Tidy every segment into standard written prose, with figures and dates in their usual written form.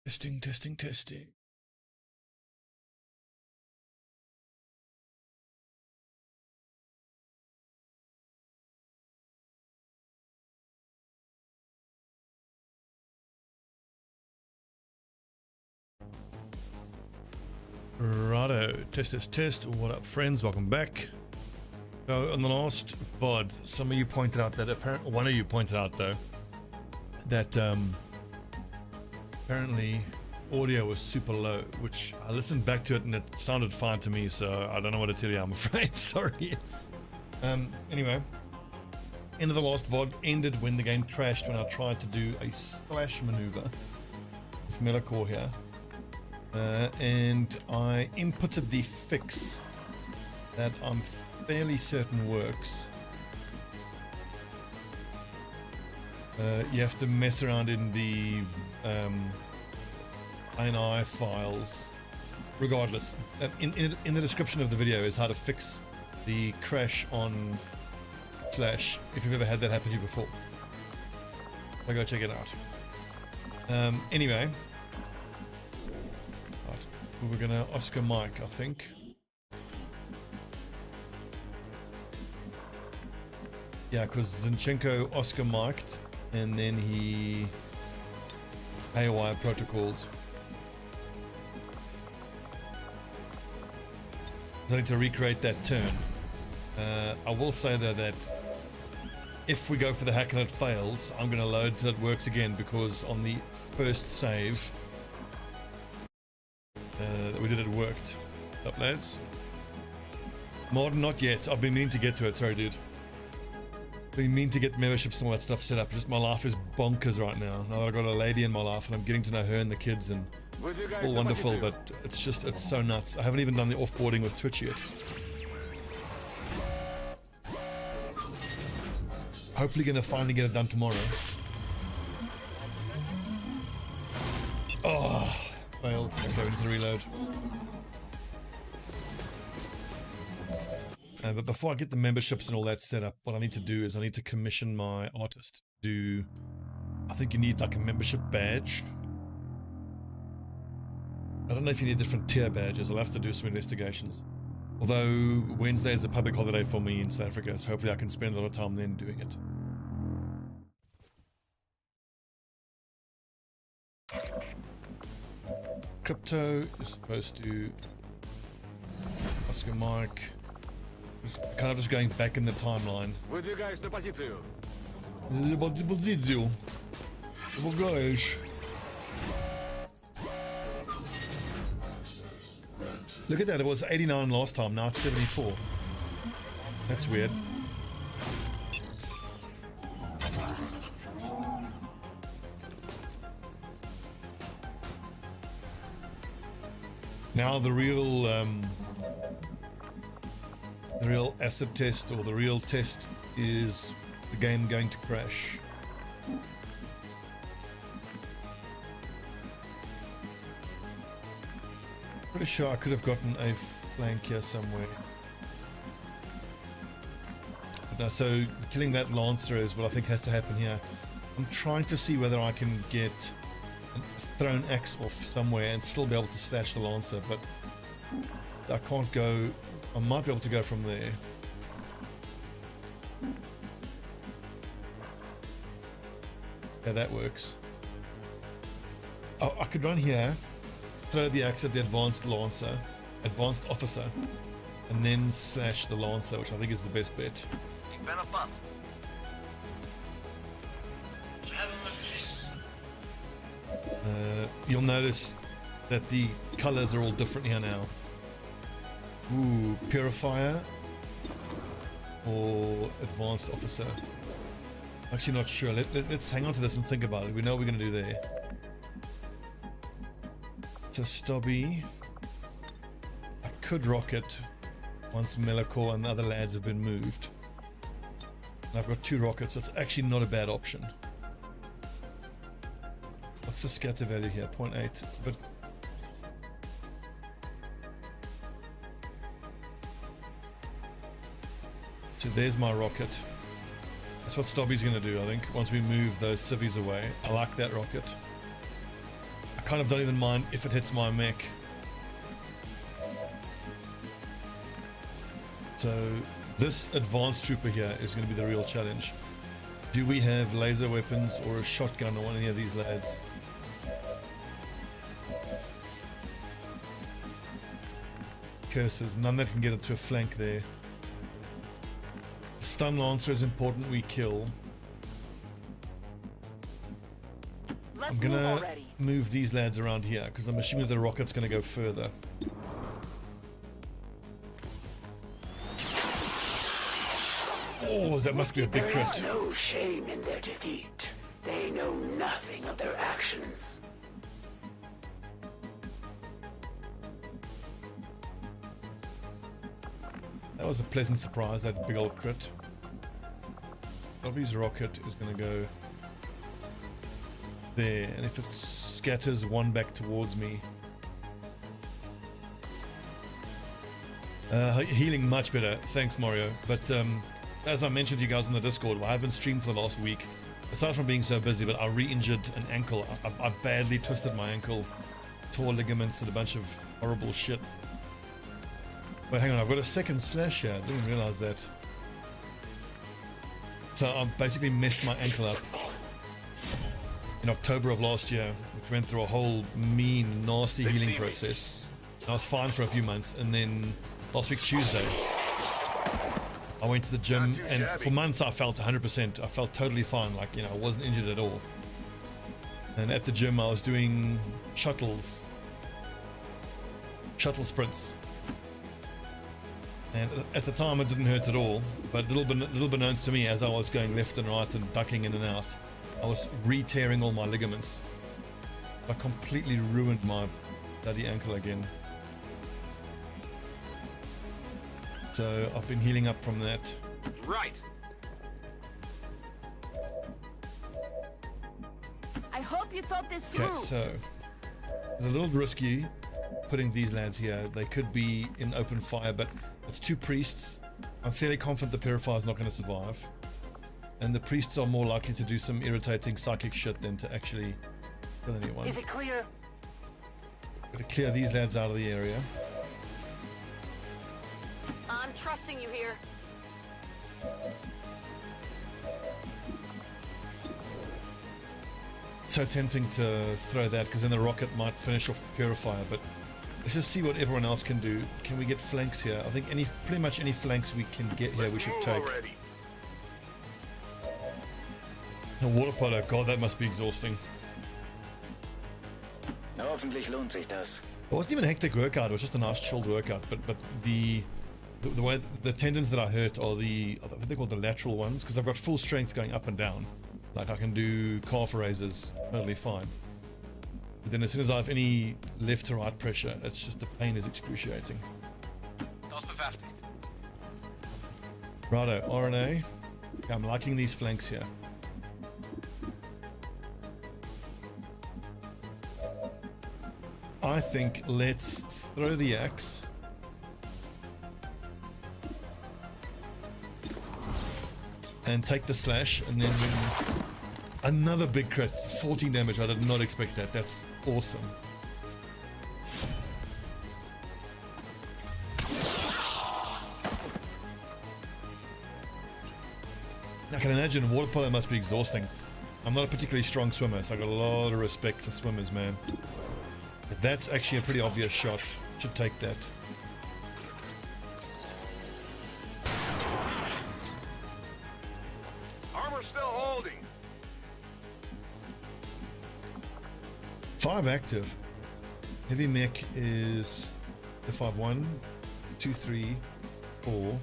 Testing, testing, testing. Righto, test. What up, friends? Welcome back. So, on the last VOD, some of you pointed out that one of you pointed out though that apparently audio was super low, which I listened back to it and it sounded fine to me. So I don't know what to tell you. I'm afraid. Sorry. Anyway, end of the last VOD ended when the game crashed when I tried to do a slash maneuver with Melicore here. And I inputted the fix that I'm fairly certain works. You have to mess around in the INI files. Regardless, in the description of the video is how to fix the crash on Slash if you've ever had that happen to you before. So go check it out. Anyway. We're gonna Oscar Mike, I think. Yeah, because Zinchenko Oscar Miked, and then he AOI protocols. I need to recreate that turn. I will say though that if we go for the hack and it fails, I'm gonna load till it works again, because on the first save that we did, it worked. Up, lads. Modern, not yet. I've been meaning to get to it. Sorry, dude. Been meaning to get memberships and all that stuff set up. Just my life is bonkers right now. Now I've got a lady in my life and I'm getting to know her and the kids and all wonderful, but it's so nuts. I haven't even done the offboarding with Twitch yet. Hopefully gonna finally get it done tomorrow. Oh, failed. Okay, into the reload. But before I get the memberships and all that set up, what I need to do is I need to commission my artist to do, I think you need like a membership badge. I don't know if you need different tier badges. I'll have to do some investigations. Although Wednesday is a public holiday for me in South Africa, so hopefully I can spend a lot of time then doing it. Crypto is supposed to Oscar Mike. Kind of just going back in the timeline. Look at that, it was 89 last time, now it's 74. That's weird. Now the real acid test, or the real test, is the game going to crash. Pretty sure I could have gotten a flank here somewhere. But no, so killing that Lancer is what I think has to happen here. I'm trying to see whether I can get a thrown axe off somewhere and still be able to slash the Lancer, but I can't go. I might be able to go from there. Yeah, that works. Oh, I could run here, throw the axe at the advanced officer, and then slash the Lancer, which I think is the best bet. You'll notice that the colors are all different here now. Ooh, Purifier or Advanced Officer. Actually not sure. Let's hang on to this and think about it. We know what we're going to do there. So Stobbie. I could rocket once Melicore and the other lads have been moved. And I've got 2 rockets, so it's actually not a bad option. What's the scatter value here? 0.8. It's a bit... So there's my rocket. That's what Stobbie's going to do, I think, once we move those civvies away. I like that rocket. I kind of don't even mind if it hits my mech. So this advanced trooper here is going to be the real challenge. Do we have laser weapons or a shotgun on any of these lads? Curses, none that can get up to a flank there. Stun Lancer is important we kill. I'm gonna move these lads around here because I'm assuming the rocket's gonna go further. Oh, that must be a big crit. There is no shame in their defeat. They know nothing of their actions. That was a pleasant surprise, that big old crit. Stobbie's rocket is going to go there, and if it scatters one back towards me, healing much better, thanks Mario. But as I mentioned to you guys on the Discord, I haven't streamed for the last week, aside from being so busy, but I re-injured an ankle. I badly twisted my ankle, tore ligaments and a bunch of horrible shit. But hang on, I've got a second slash here, I didn't realize that. So I've basically messed my ankle up in October of last year, which went through a whole mean, nasty healing process. I was fine for a few months, and then last week Tuesday, I went to the gym, and for months I felt 100%. I felt totally fine, like, you know, I wasn't injured at all. And at the gym I was doing shuttle sprints. And at the time it didn't hurt at all, but little beknownst to me, as I was going left and right and ducking in and out, I was re-tearing all my ligaments. I completely ruined my bloody ankle again. So I've been healing up from that. Right. I hope you thought this through. Okay, so it's a little risky putting these lads here. They could be in open fire, but it's two priests. I'm fairly confident the Purifier is not going to survive, and the priests are more likely to do some irritating psychic shit than to actually kill anyone. Is it clear? Got to clear these lads out of the area. I'm trusting you here. So tempting to throw that because then the rocket might finish off the Purifier, but let's just see what everyone else can do. Can we get flanks here? I think pretty much any flanks we can get here we should take. The water polo, god, that must be exhausting. Hoffentlich lohnt sich das. It wasn't even a hectic workout, it was just a nice chilled workout, but the way the tendons that I hurt are I think they're called the lateral ones, because I've got full strength going up and down. Like I can do calf raises totally fine. But then as soon as I have any left to right pressure, it's just the pain is excruciating. Das befestigt. Righto, RNA. Okay, I'm liking these flanks here. I think let's throw the axe. And take the slash, and then another big crit, 14 damage. I did not expect that. That's awesome. I can imagine water polo must be exhausting. I'm not a particularly strong swimmer, so I got a lot of respect for swimmers, man. But that's actually a pretty obvious shot. Should take that. Armor still holding. 5 active. Heavy mech is F51, 2, 3, 4.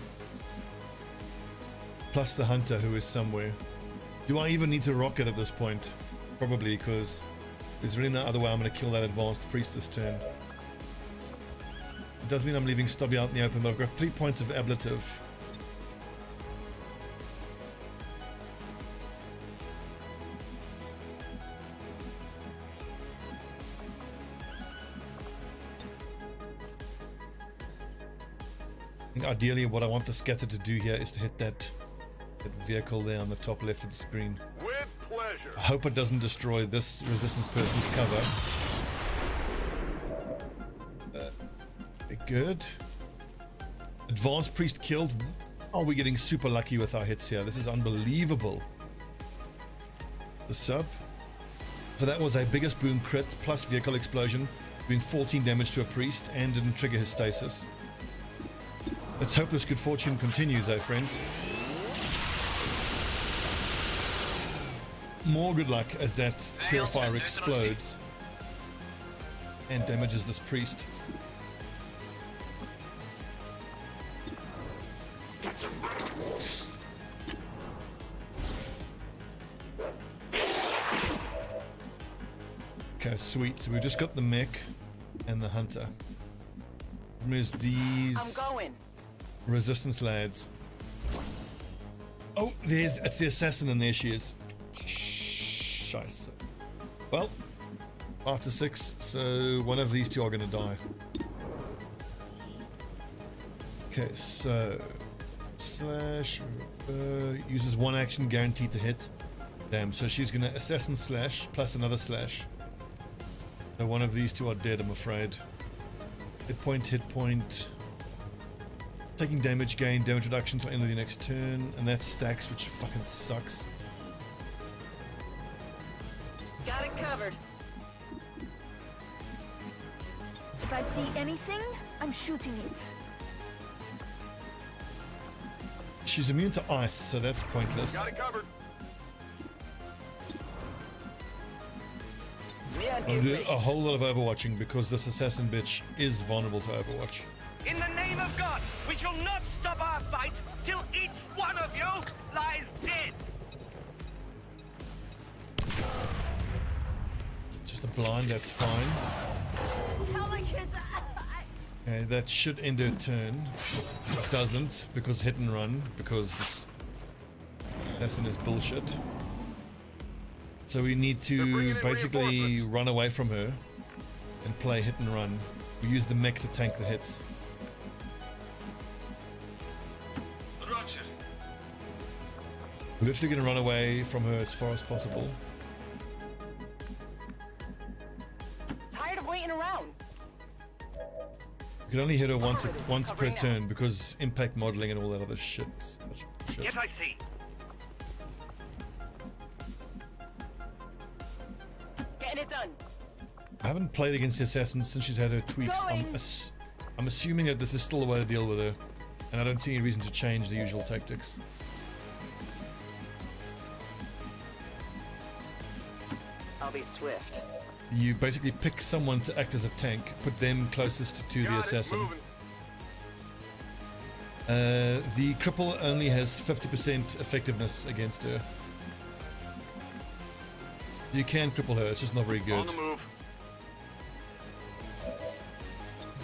Plus the hunter who is somewhere. Do I even need to rocket at this point? Probably, because there's really no other way I'm going to kill that advanced priest this turn. It does mean I'm leaving Stobbie out in the open, but I've got 3 points of ablative. I think ideally what I want the scatter to do here is to hit that vehicle there on the top left of the screen. With pleasure. I hope it doesn't destroy this resistance person's cover. Good. Advanced priest killed. Oh, we're getting super lucky with our hits here. This is unbelievable. The sub. So that was our biggest boom crit plus vehicle explosion, doing 14 damage to a priest and didn't trigger his stasis. Let's hope this good fortune continues, eh, friends? More good luck as that purifier explodes and damages this priest. Okay, sweet. So we've just got the mech and the hunter. There's these resistance lads. Oh, it's the assassin, and there she is. Scheiße. Well, after 6, so one of these two are gonna die. Okay, so slash uses 1 action guaranteed to hit. Damn, so she's gonna assassin slash plus another slash. So one of these two are dead, I'm afraid. Hit point. Taking damage gain, damage reduction till end of the next turn, and that stacks, which fucking sucks. Got it covered. If I see anything, I'm shooting it. She's immune to ice, so that's pointless. Got it covered. I'll do a whole lot of overwatching because this assassin bitch is vulnerable to overwatch. In the name of God, we shall not stop our fight till each one of you lies dead. Just a blind, that's fine. Tell my kids. Okay, that should end her turn. It doesn't because hit and run, because this assassin is bullshit. So we need to basically run away from her and play hit and run. We use the mech to tank the hits. Roger. We're literally going to run away from her as far as possible. Tired of waiting around. We can only hit her once per turn because impact modeling and all that other shit. Yes, I see. Getting it done. I haven't played against the assassin since she's had her tweaks. I'm assuming that this is still the way to deal with her, and I don't see any reason to change the usual tactics. I'll be swift. You basically pick someone to act as a tank, put them closest to the assassin. The cripple only has 50% effectiveness against her. You can cripple her, it's just not very good. On the move.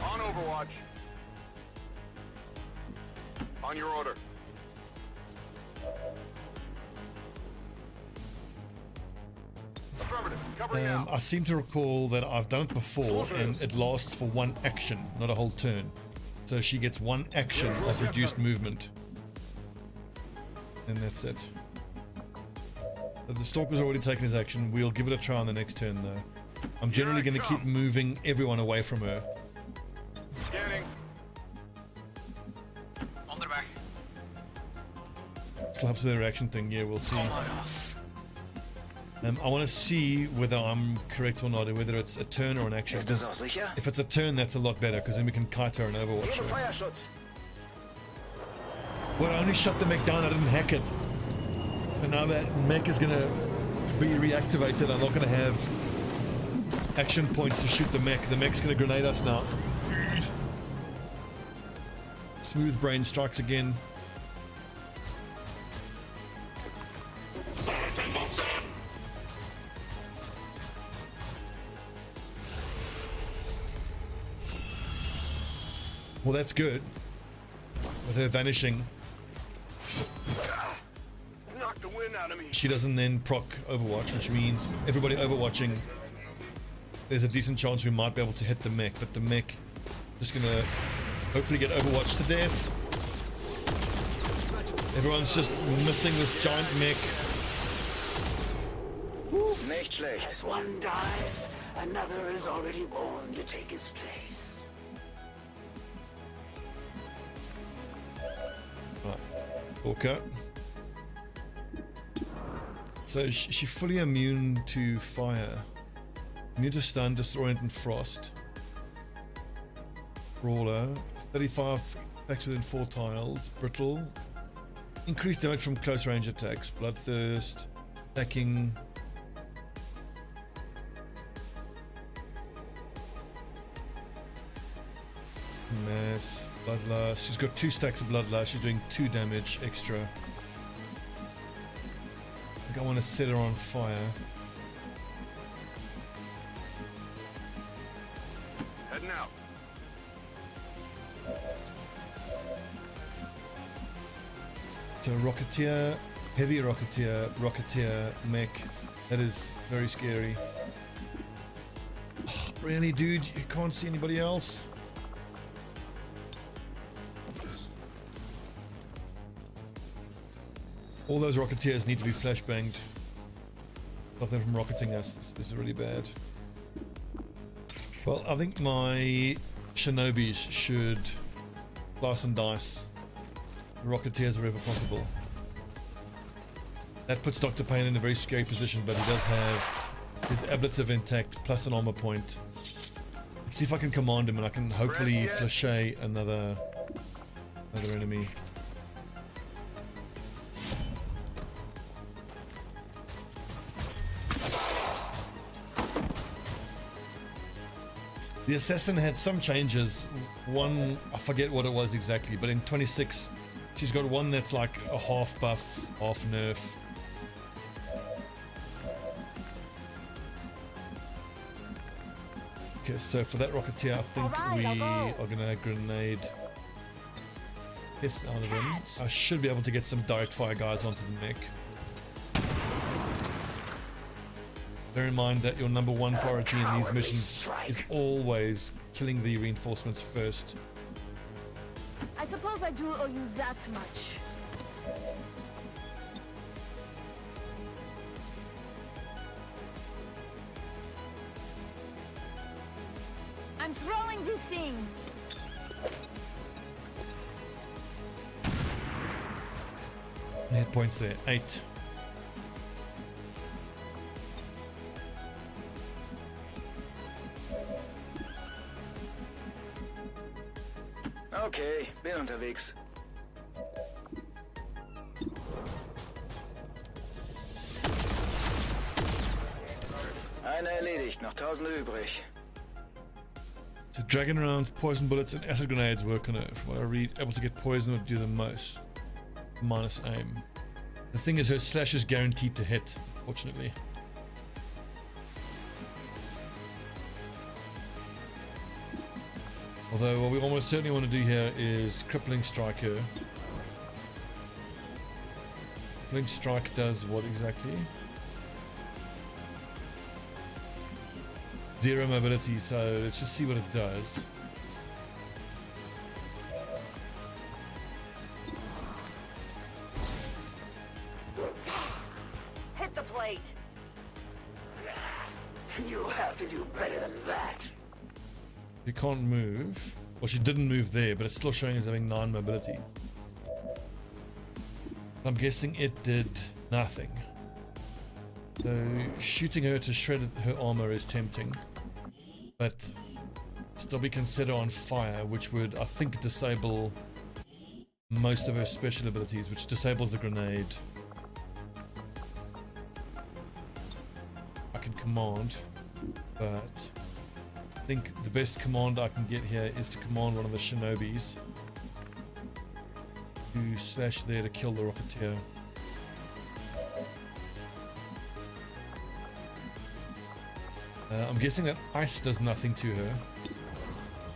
On Overwatch. On your order. Affirmative. Covering out. I seem to recall that I've done it before and it lasts for 1 action, not a whole turn. So she gets 1 action of reduced movement. And that's it. So the Stalker's already taken his action. We'll give it a try on the next turn though. I'm generally going to keep moving everyone away from her. Scanning. On their back. Still helps with the reaction thing, yeah, we'll see. Come on off. I want to see whether I'm correct or not, or whether it's a turn or an action. If it's a turn, that's a lot better, because then we can kite her and overwatch her. Well, I only shot the mech down, I didn't hack it. And now that mech is going to be reactivated, I'm not going to have action points to shoot the mech. The mech's going to grenade us now. Smooth brain strikes again. Well, that's good. With her vanishing, Knock the wind out of me. she doesn't then proc Overwatch, which means everybody overwatching, there's a decent chance we might be able to hit the mech, but the mech just gonna hopefully get Overwatched to death. Everyone's just missing this giant mech. Nicht schlecht. As one dies, another is already born to take his place. Okay. So is she fully immune to fire? Immune to stun, disorient, and frost. Brawler. 35 attacks within 4 tiles. Brittle. Increased damage from close range attacks. Bloodthirst. Attacking. Mass. Bloodlust. She's got 2 stacks of bloodlust. She's doing 2 damage extra. I think I want to set her on fire. Heading out. So Rocketeer, Heavy Rocketeer, Rocketeer, Mech. That is very scary. Oh, really, dude? You can't see anybody else? All those Rocketeers need to be flashbanged. Stop them from rocketing us. This is really bad. Well, I think my Shinobis should slice and dice Rocketeers wherever possible. That puts Dr. Payne in a very scary position, but he does have his ablative intact plus an armor point. Let's see if I can command him and I can hopefully flachet another enemy. The assassin had some changes. One, I forget what it was exactly, but in 26 she's got one that's like a half buff, half nerf. Okay, so for that Rocketeer I think we are gonna grenade this out of him. I should be able to get some direct fire guys onto the mech. Bear in mind that your number 1 priority in these missions is always killing the reinforcements first. I suppose I do owe you that much. I'm throwing this thing. Hit points there, 8. Okay, bin unterwegs. Einer erledigt, noch 1000 übrig. So dragon rounds, poison bullets, and acid grenades work on it. From what I read, able to get poison would do the most. Minus aim. The thing is, her slash is guaranteed to hit, fortunately. Although what we almost certainly want to do here is crippling strike her. Crippling strike does what exactly? 0 mobility, so let's just see what it does. Hit the plate. You'll have to do better than that. You can't move. Well, she didn't move there, but it's still showing as having 9 mobility. I'm guessing it did nothing. So shooting her to shred her armor is tempting, but Stobbie can set her on fire, which would, I think, disable most of her special abilities, which disables the grenade. I can command, but I think the best command I can get here is to command one of the Shinobis to slash there to kill the Rocketeer. I'm guessing that ice does nothing to her.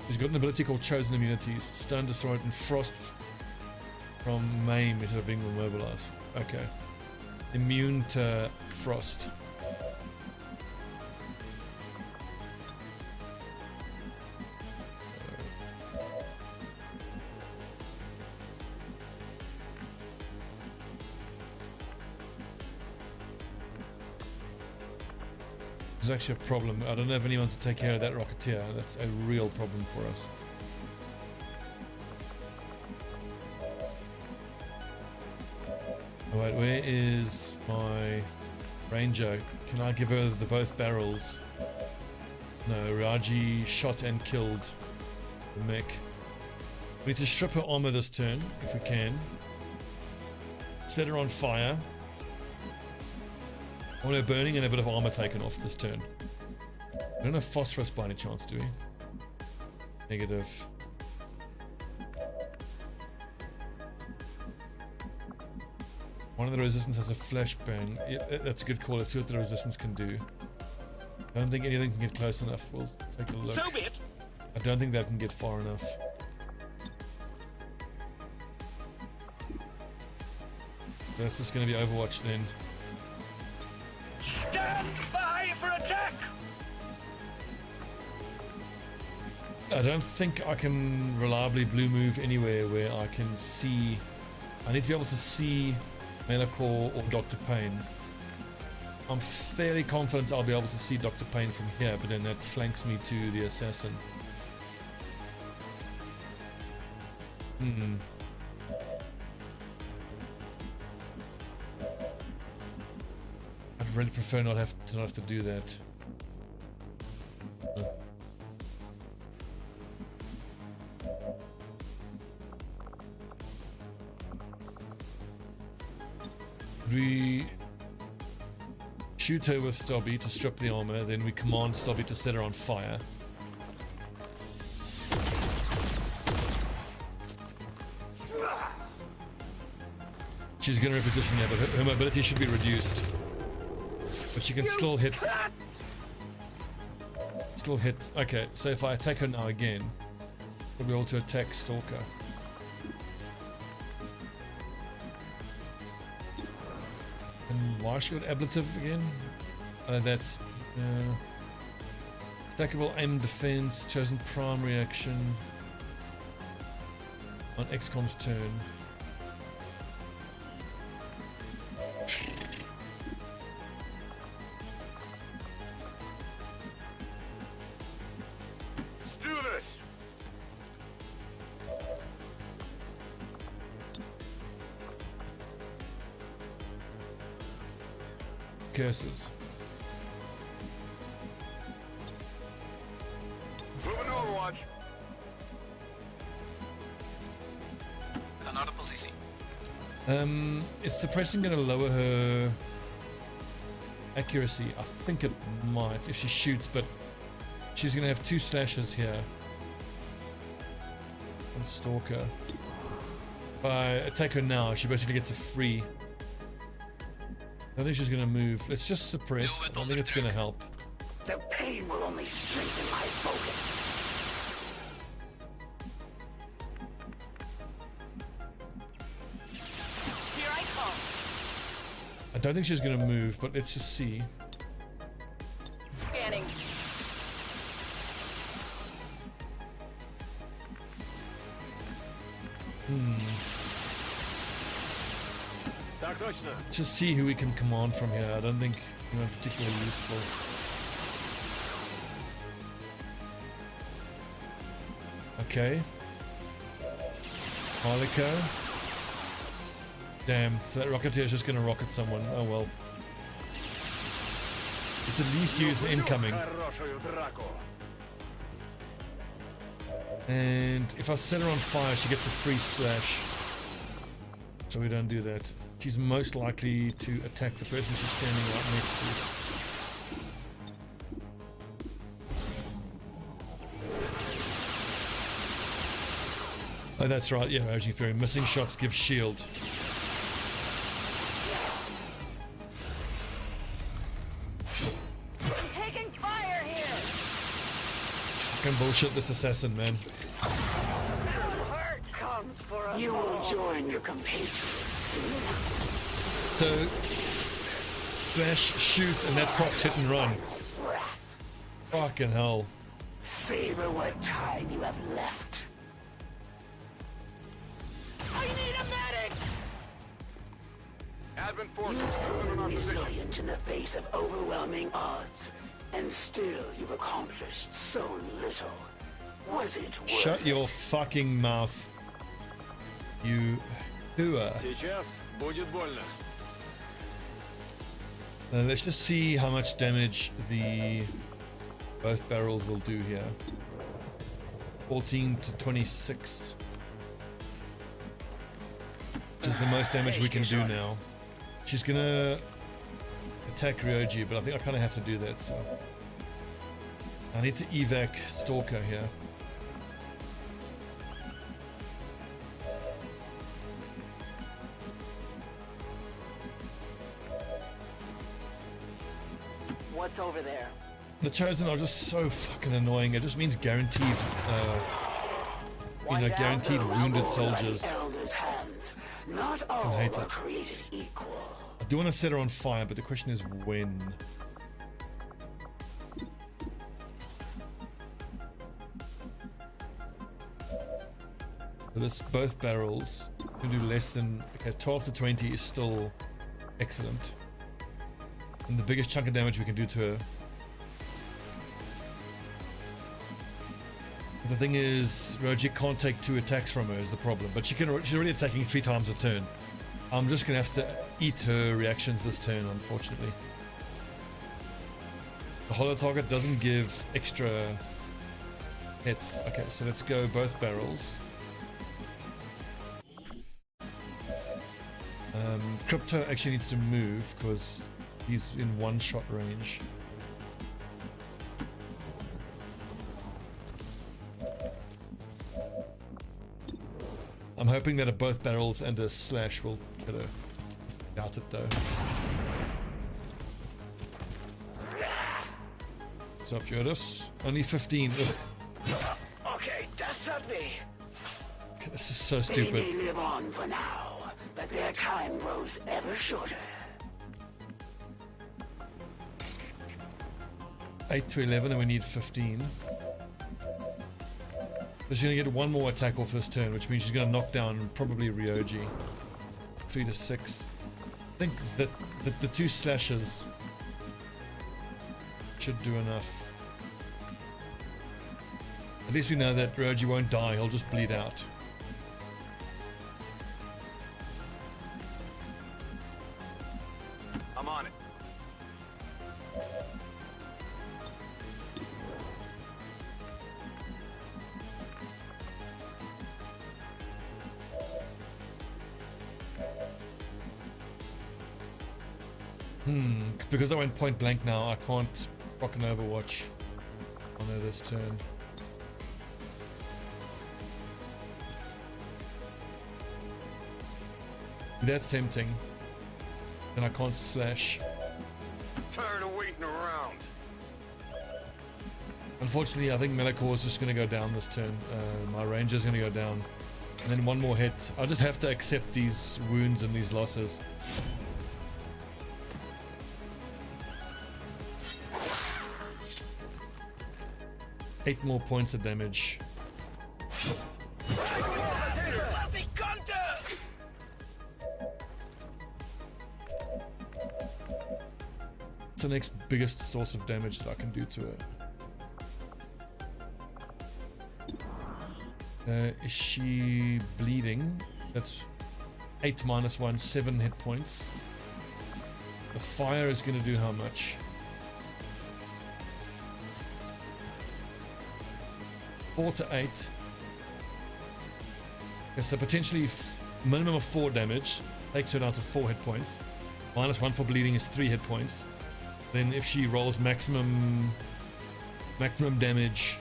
She's got an ability called Chosen Immunities, Stun, Disorient, and Frost from maim instead of being immobilized. Okay. Immune to Frost. There's actually a problem. I don't have anyone to take care of that Rocketeer. That's a real problem for us. Alright, where is my ranger? Can I give her both barrels? No, Raji shot and killed the mech. We need to strip her armor this turn, if we can. Set her on fire. I want her burning and a bit of armor taken off this turn. We don't have phosphorus by any chance, do we? Negative. One of the resistance has a flashbang. Yeah, that's a good call. Let's see what the resistance can do. I don't think anything can get close enough. We'll take a look. So be it. I don't think that can get far enough. That's just going to be Overwatch then. Stand by for attack. I don't think I can reliably blue move anywhere where I can see. I need to be able to see Melakor or Dr. Payne. I'm fairly confident I'll be able to see Dr. Payne from here, but then that flanks me to the assassin. I'd really prefer not have to do that. We shoot her with Stobbie to strip the armor, then we command Stobbie to set her on fire. She's going to reposition here, but her mobility should be reduced. But she can still hit. Still hit. Okay, so if I attack her now again, we'll be able to attack Stalker. And why should we go ablative again? That's stackable aim defense, chosen primary action on XCOM's turn. Let's do this. Curses. Moving to Overwatch. Ga naar de positie. Is suppressing going to lower her accuracy? I think it might if she shoots, but she's going to have 2 slashes here on Stalker. If I attack her now, she basically gets a free. I think she's going to move. Let's just suppress. I think it's going to help. The pain will only strengthen my focus. Here I come. I don't think she's going to move, but let's just see. Scanning. Let's just see who we can command from here. I don't think anyone particularly useful. Okay. Harlico. Damn, so that Rocketeer is just going to rocket someone. Oh well. It's at least use incoming. And if I set her on fire, she gets a free slash. So we don't do that. She's most likely to attack the person she's standing right next to. Oh, that's right. Yeah, Raging Fury. Missing shots give shield. Taking fire here. Fucking bullshit, this assassin, man. Hurt comes for us. You will join your compatriots soon. So, slash, shoot, and that procs hit and run. Fucking hell. Savor what time you have left. I need a medic. Advent forces You've moving in our proven position. resilient in the face of overwhelming odds, and still you've accomplished so little. Was it worth Shut it? your fucking mouth. You hooer. Сейчас будет больно. Let's just see how much damage the both barrels will do here. 14 to 26. Which is the most damage we can do now. She's gonna attack Ryoji, but I think I kind of have to do that, so. I need to evac Stalker here. What's over there? The Chosen are just so fucking annoying. It just means guaranteed, you know, guaranteed wounded soldiers. Elder's hands. Not all hate are it. created equal. I do want to set her on fire, but the question is when. So this both barrels can do less than, okay, 12 to 20 is still excellent. And the biggest chunk of damage we can do to her. But the thing is, Roji can't take 2 attacks from her is the problem. But she's already attacking 3 times a turn. I'm just gonna have to eat her reactions this turn, unfortunately. The hollow target doesn't give extra hits. Okay, so let's go both barrels. Crypto actually needs to move because he's in 1-shot range. I'm hoping that a both barrels and a slash will kill her. Doubt it though. What's up, Jodis? Only 15. Ugh. Okay, that's not me. Okay, this is so They stupid. may live on for now, but their time grows ever shorter. 8 to 11 and we need 15. So she's gonna get 1 more attack off this turn, which means she's gonna knock down probably Ryoji. 3 to 6. I think that the 2 slashes should do enough. At least we know that Ryoji won't die, he'll just bleed out. I'm on it. Because I went point blank now, I can't rock an Overwatch on her this turn. That's tempting. And I can't slash. Tired of waiting around. Unfortunately, I think Melicore is just going to go down this turn. My ranger is going to go down. And then 1 more hit. I'll just have to accept these wounds and these losses. Eight more points of damage. It's the next biggest source of damage that I can do to her. Is she bleeding? That's 8 minus 1, 7 hit points. The fire is going to do how much? 4 to 8. Okay, so potentially minimum of 4 damage. Takes her down to 4 hit points. Minus 1 for bleeding is 3 hit points. Then if she rolls maximum damage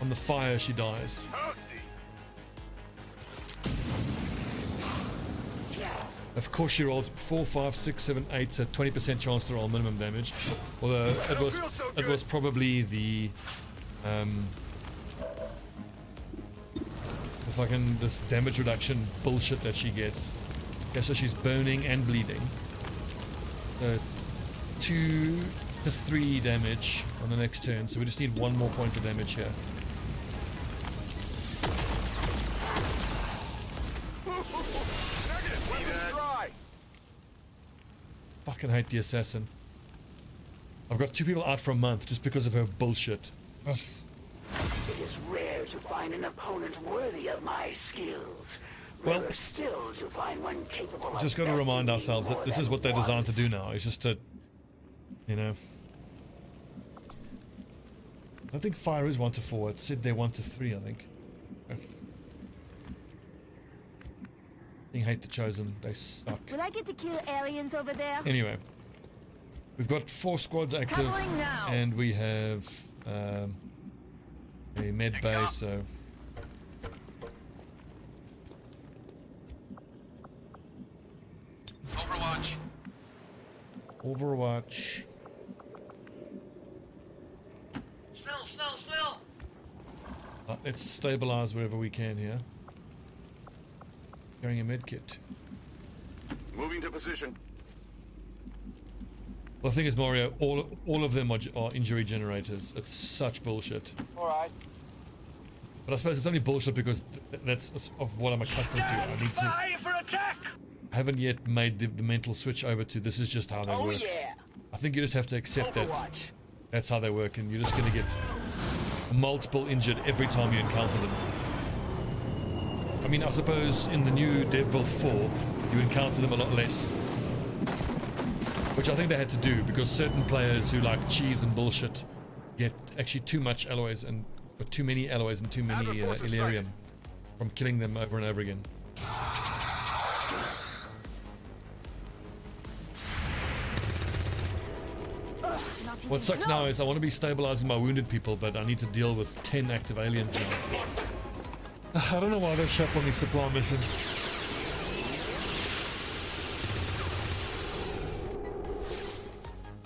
on the fire, she dies. Of course she rolls 4, 5, 6, 7, 8, so 20% chance to roll minimum damage. Although it was probably the fucking this damage reduction bullshit that she gets. Okay, so she's burning and bleeding. So 2 to 3 damage on the next turn, so we just need 1 more point of damage here. Fucking hate the assassin. I've got 2 people out for a month just because of her bullshit. Ugh. It is rare to find an opponent worthy of my skills, Well, Rarer still to find one capable of just got to remind besting ourselves that more this is than what they're one. designed to do now. It's just to, you know. I think fire is 1 to 4. It said they're 1 to 3, I think. I hate the Chosen. They suck. Will I get to kill aliens over there? Anyway, we've got 4 squads active, Covering now. and we have a med bay, so Overwatch. Overwatch. Snel. Let's stabilize wherever we can here. Carrying a med kit. Moving to position. Well, the thing is, Mario, all of them are injury generators. It's such bullshit. Alright. But I suppose it's only bullshit because that's of what I'm accustomed to. I need to. By for attack! I haven't yet made the mental switch over to this is just how they Oh work. yeah. I think you just have to accept that Overwatch. that's how they work, and you're just gonna get multiple injured every time you encounter them. I mean, I suppose in the new Devbuild 4, you encounter them a lot less. Which I think they had to do because certain players who like cheese and bullshit get actually too much alloys and too many alloys and too many Illyrium from killing them over and over again. What sucks now is I want to be stabilizing my wounded people, but I need to deal with 10 active aliens now. I don't know why they show up on these supply missions.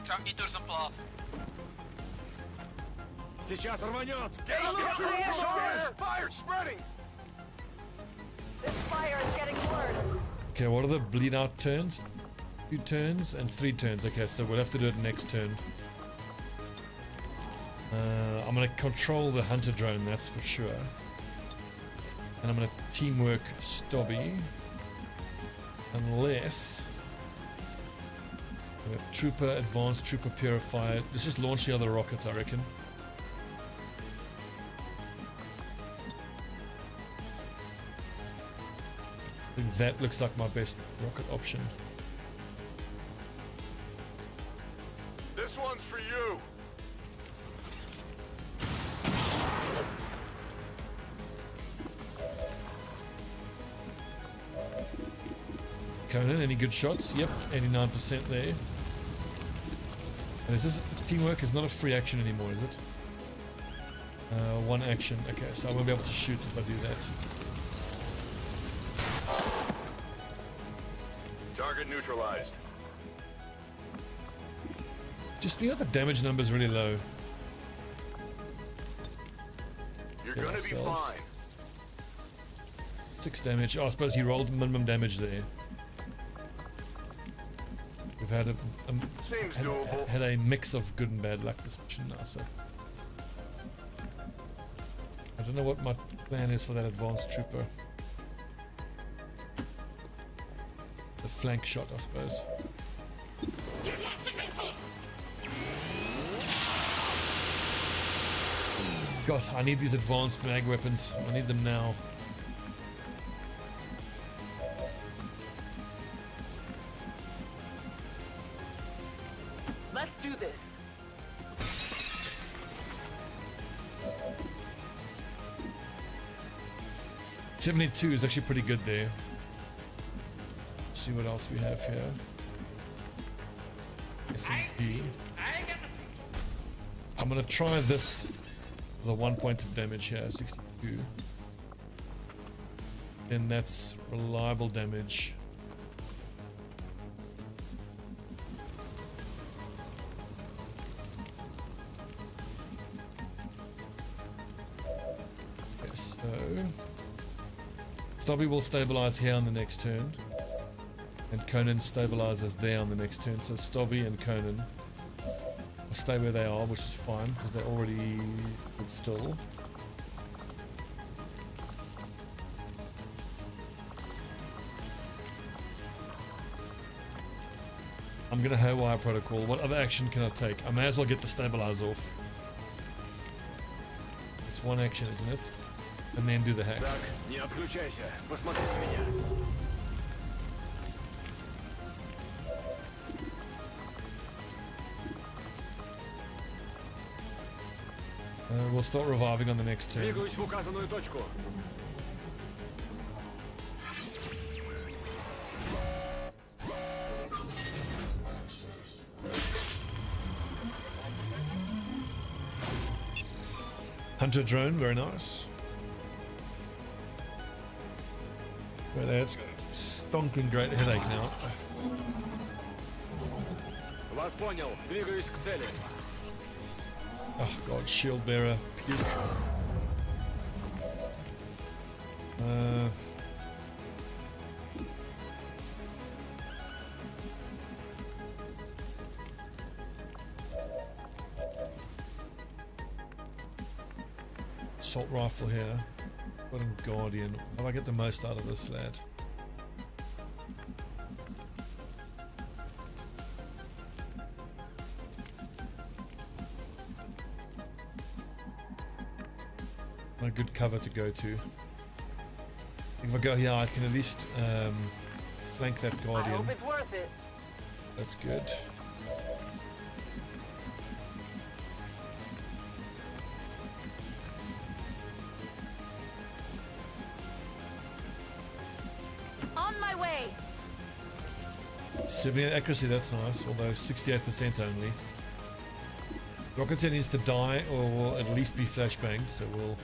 Ga niet door zijn plaat. Сейчас рванет! Fire spreading! This fire is getting worse. Okay, what are the bleed out turns? 2 turns and 3 turns. Okay, so we'll have to do it next turn. I'm gonna control the hunter drone, that's for sure. And I'm gonna teamwork Stobbie. Unless we have trooper, advanced trooper, purifier. Let's just launch the other rocket, I reckon. I think that looks like my best rocket option. This one's for you! Conan, any good shots? Yep, 89% there. And is this teamwork is not a free action anymore, is it? 1 action. Okay, so I won't be able to shoot if I do that. Target neutralized. Just, you know, the damage number's really low. You're Yeah, gonna be ourselves. fine. 6 damage. Oh, I suppose he rolled minimum damage there. We've had Seems doable. had a mix of good and bad luck this mission now, so I don't know what my plan is for that advanced trooper. The flank shot, I suppose. God, I need these advanced mag weapons. I need them now. Let's do this. .72 is actually pretty good there. Let's see what else we have here. S&P. I'm gonna try this with a 1 point of damage here, 62. Then that's reliable damage. Okay, so Stobbie will stabilize here on the next turn, and Conan stabilizes there on the next turn. So Stobbie and Conan will stay where they are, which is fine because they're already good still. I'm gonna haywire protocol. What other action can I take? I may as well get the stabilize off. It's 1 action, isn't it? and then do the hack. Так, не отключайся. Посмотри на меня. We'll start reviving on the next turn. Двигаюсь в указанную точку. Hunter drone, very nice. Well, that's got a stonking great headache now. Вас понял. Двигаюсь к цели. Oh god, shield bearer. Puke. Assault rifle here. Got him guardian. How do I get the most out of this lad? A good cover to go to. If I go here, I can at least flank that I guardian. hope it's worth it. That's good. On my way. 70 accuracy, that's nice, although 68% only. Rocketeer needs to die or will at least be flashbanged, so we'll...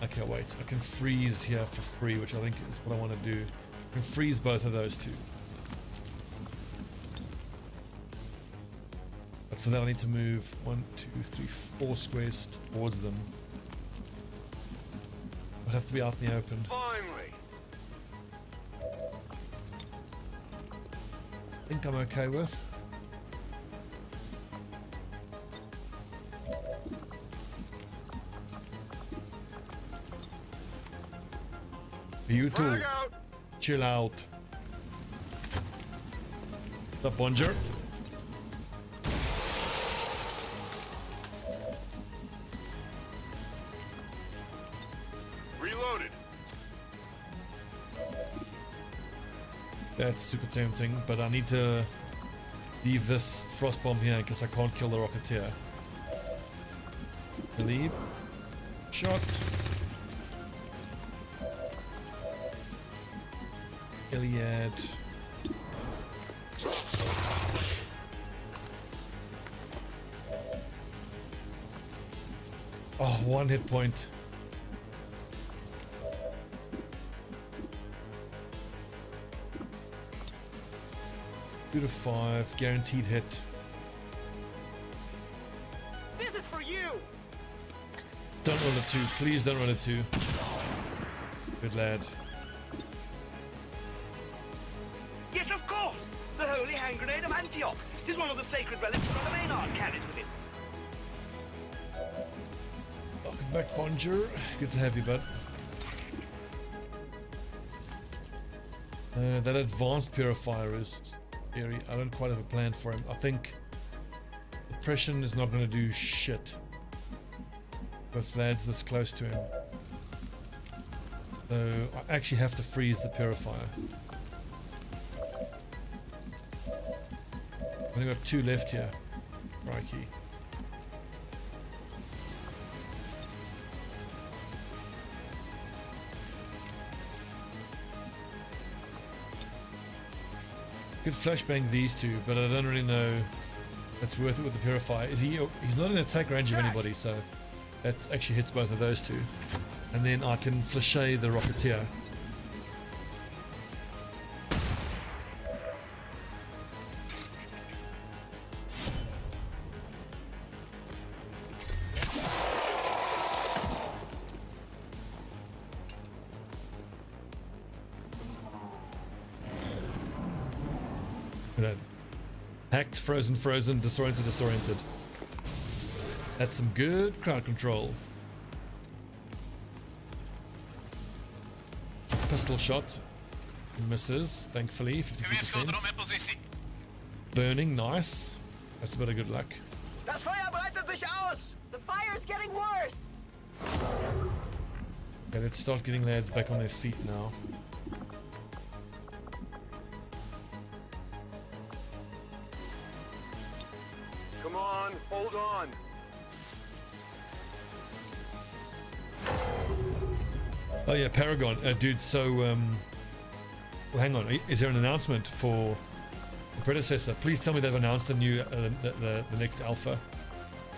Okay, wait, I can freeze here for free, which I think is what I want to do. I can freeze both of those two. But for that I need to move 1, 2, 3, 4 squares towards them. I'd have to be out in the open. Finally. I think I'm okay with. Beautiful. Frag out. Chill out. The Bonger. Reloaded. That's super tempting, but I need to leave this frost bomb here because I can't kill the Rocketeer. Believe. Shot. Iliad. Oh, 1 hit point. Two to 5, guaranteed hit. This is for you. Don't roll a 2, please don't roll a 2. Good lad. Yes, of course! The Holy Hand Grenade of Antioch. It is one of the sacred relics Brother Maynard carries with him. Welcome back, Bonjour. Good to have you, bud. That advanced purifier is scary. I don't quite have a plan for him. I think oppression is not going to do shit with lads this close to him. So I actually have to freeze the purifier. I've only got 2 left here. Crikey. Could flashbang these two, but I don't really know that's worth it with the purifier. Is he? He's not in attack range of anybody, so that's actually hits both of those two. And then I can flashay the Rocketeer. Hacked, frozen, disoriented. That's some good crowd control. Pistol shot. Misses, thankfully, 50%. Burning, nice. That's a bit of good luck. Das Feuer breitet sich aus. The fire is getting worse. Okay, let's start getting lads back on their feet now. Come on, hold on. Oh yeah, Paragon, dude. So, well, hang on. Is there an announcement for the predecessor? Please tell me they've announced the new, the next alpha.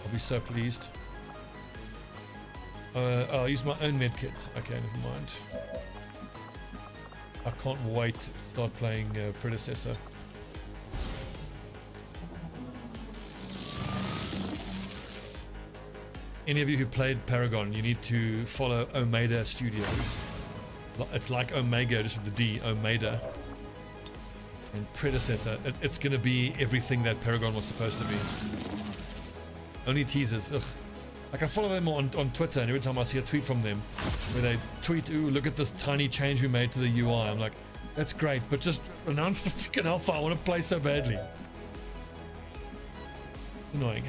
I'll be so pleased. I'll use my own medkit. Okay, never mind. I can't wait to start playing predecessor. Any of you who played Paragon, you need to follow Omega Studios. It's like Omega, just with the D, Omega. And predecessor, it's going to be everything that Paragon was supposed to be. Only teasers. Ugh. Like I follow them on Twitter, and every time I see a tweet from them where they tweet, "Ooh, look at this tiny change we made to the UI," I'm like, that's great, but just announce the freaking alpha. I want to play so badly. Annoying.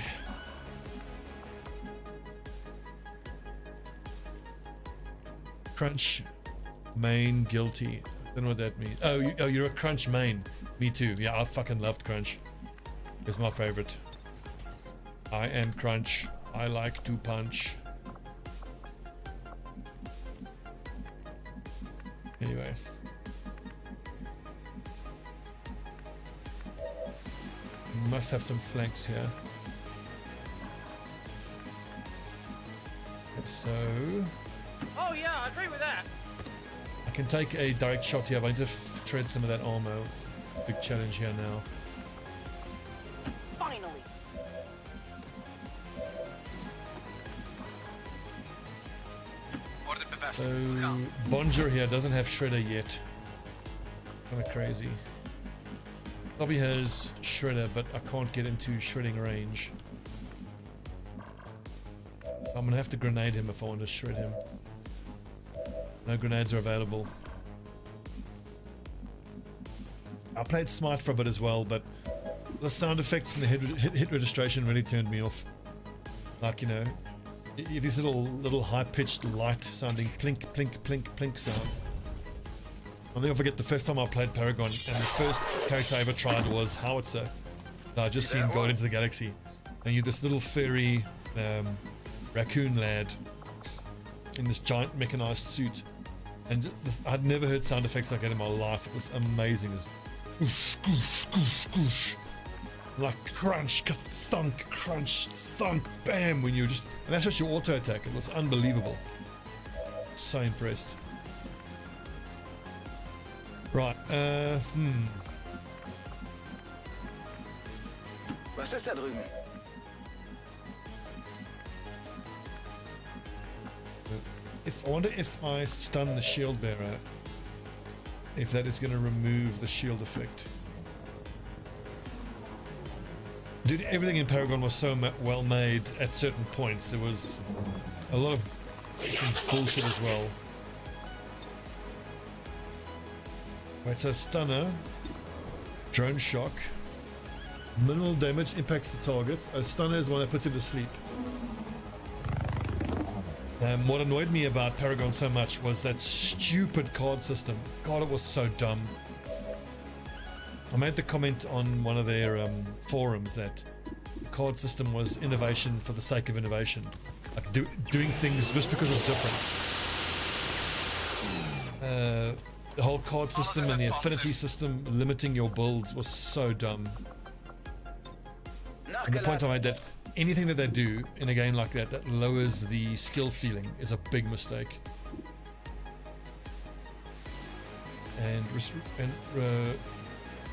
Crunch main guilty. Don't know what that means. Oh, you're a Crunch main. Me too. Yeah, I fucking loved Crunch. It's my favorite. I am Crunch. I like to punch. Anyway. Must have some flanks here. So Oh yeah, I agree with that. I can take a direct shot here, but I need to shred some of that armor. Big challenge here now. Finally. So Bonjour here doesn't have Shredder yet. Kind of crazy. Stobbie has Shredder, but I can't get into shredding range. So I'm gonna have to grenade him if I want to shred him. No grenades are available. I played Smite for a bit as well, but the sound effects and the hit registration really turned me off. Like, you know, these little high-pitched, light-sounding plink, plink, plink, plink sounds. I'll never forget the first time I played Paragon, and the first character I ever tried was Howitzer. I just seen Guardians of the Galaxy, and you're this little furry raccoon lad in this giant mechanized suit, and I'd never heard sound effects like that in my life. It was amazing. It was whoosh, whoosh, whoosh, whoosh. Like crunch, thunk, crunch, thunk, bam, when you just, and that's just your auto attack. It was unbelievable. So impressed. Right, Was ist da drüben? I wonder if I stun the shield bearer, if that is going to remove the shield effect. Dude, everything in Paragon was so well made at certain points. There was a lot of bullshit as well. Right, so stunner, drone shock, minimal damage impacts the target. A stunner is one that puts him to sleep. What annoyed me about Paragon so much was that stupid card system. God, it was so dumb. I made the comment on one of their forums that the card system was innovation for the sake of innovation. Like doing things just because it's different. The whole card system and the affinity system limiting your builds was so dumb. And the point I made that anything that they do in a game like that that lowers the skill ceiling is a big mistake. And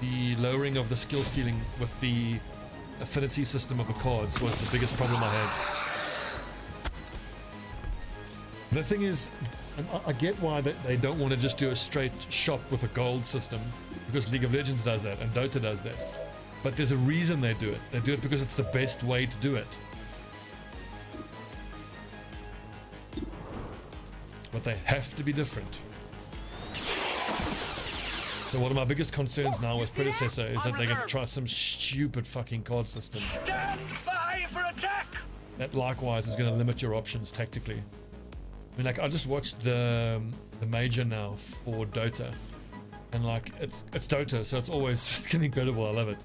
the lowering of the skill ceiling with the affinity system of the cards was the biggest problem I had. The thing is, I get why they don't want to just do a straight shop with a gold system, because League of Legends does that and Dota does that. But there's a reason they do it. They do it because it's the best way to do it. But they have to be different. So one of my biggest concerns now with Predecessor is that they're going to try some stupid fucking card system. Stand by for attack! That likewise is going to limit your options tactically. mean, like, I just watched the major now for Dota, and like it's Dota, so it's always fucking incredible. I love it.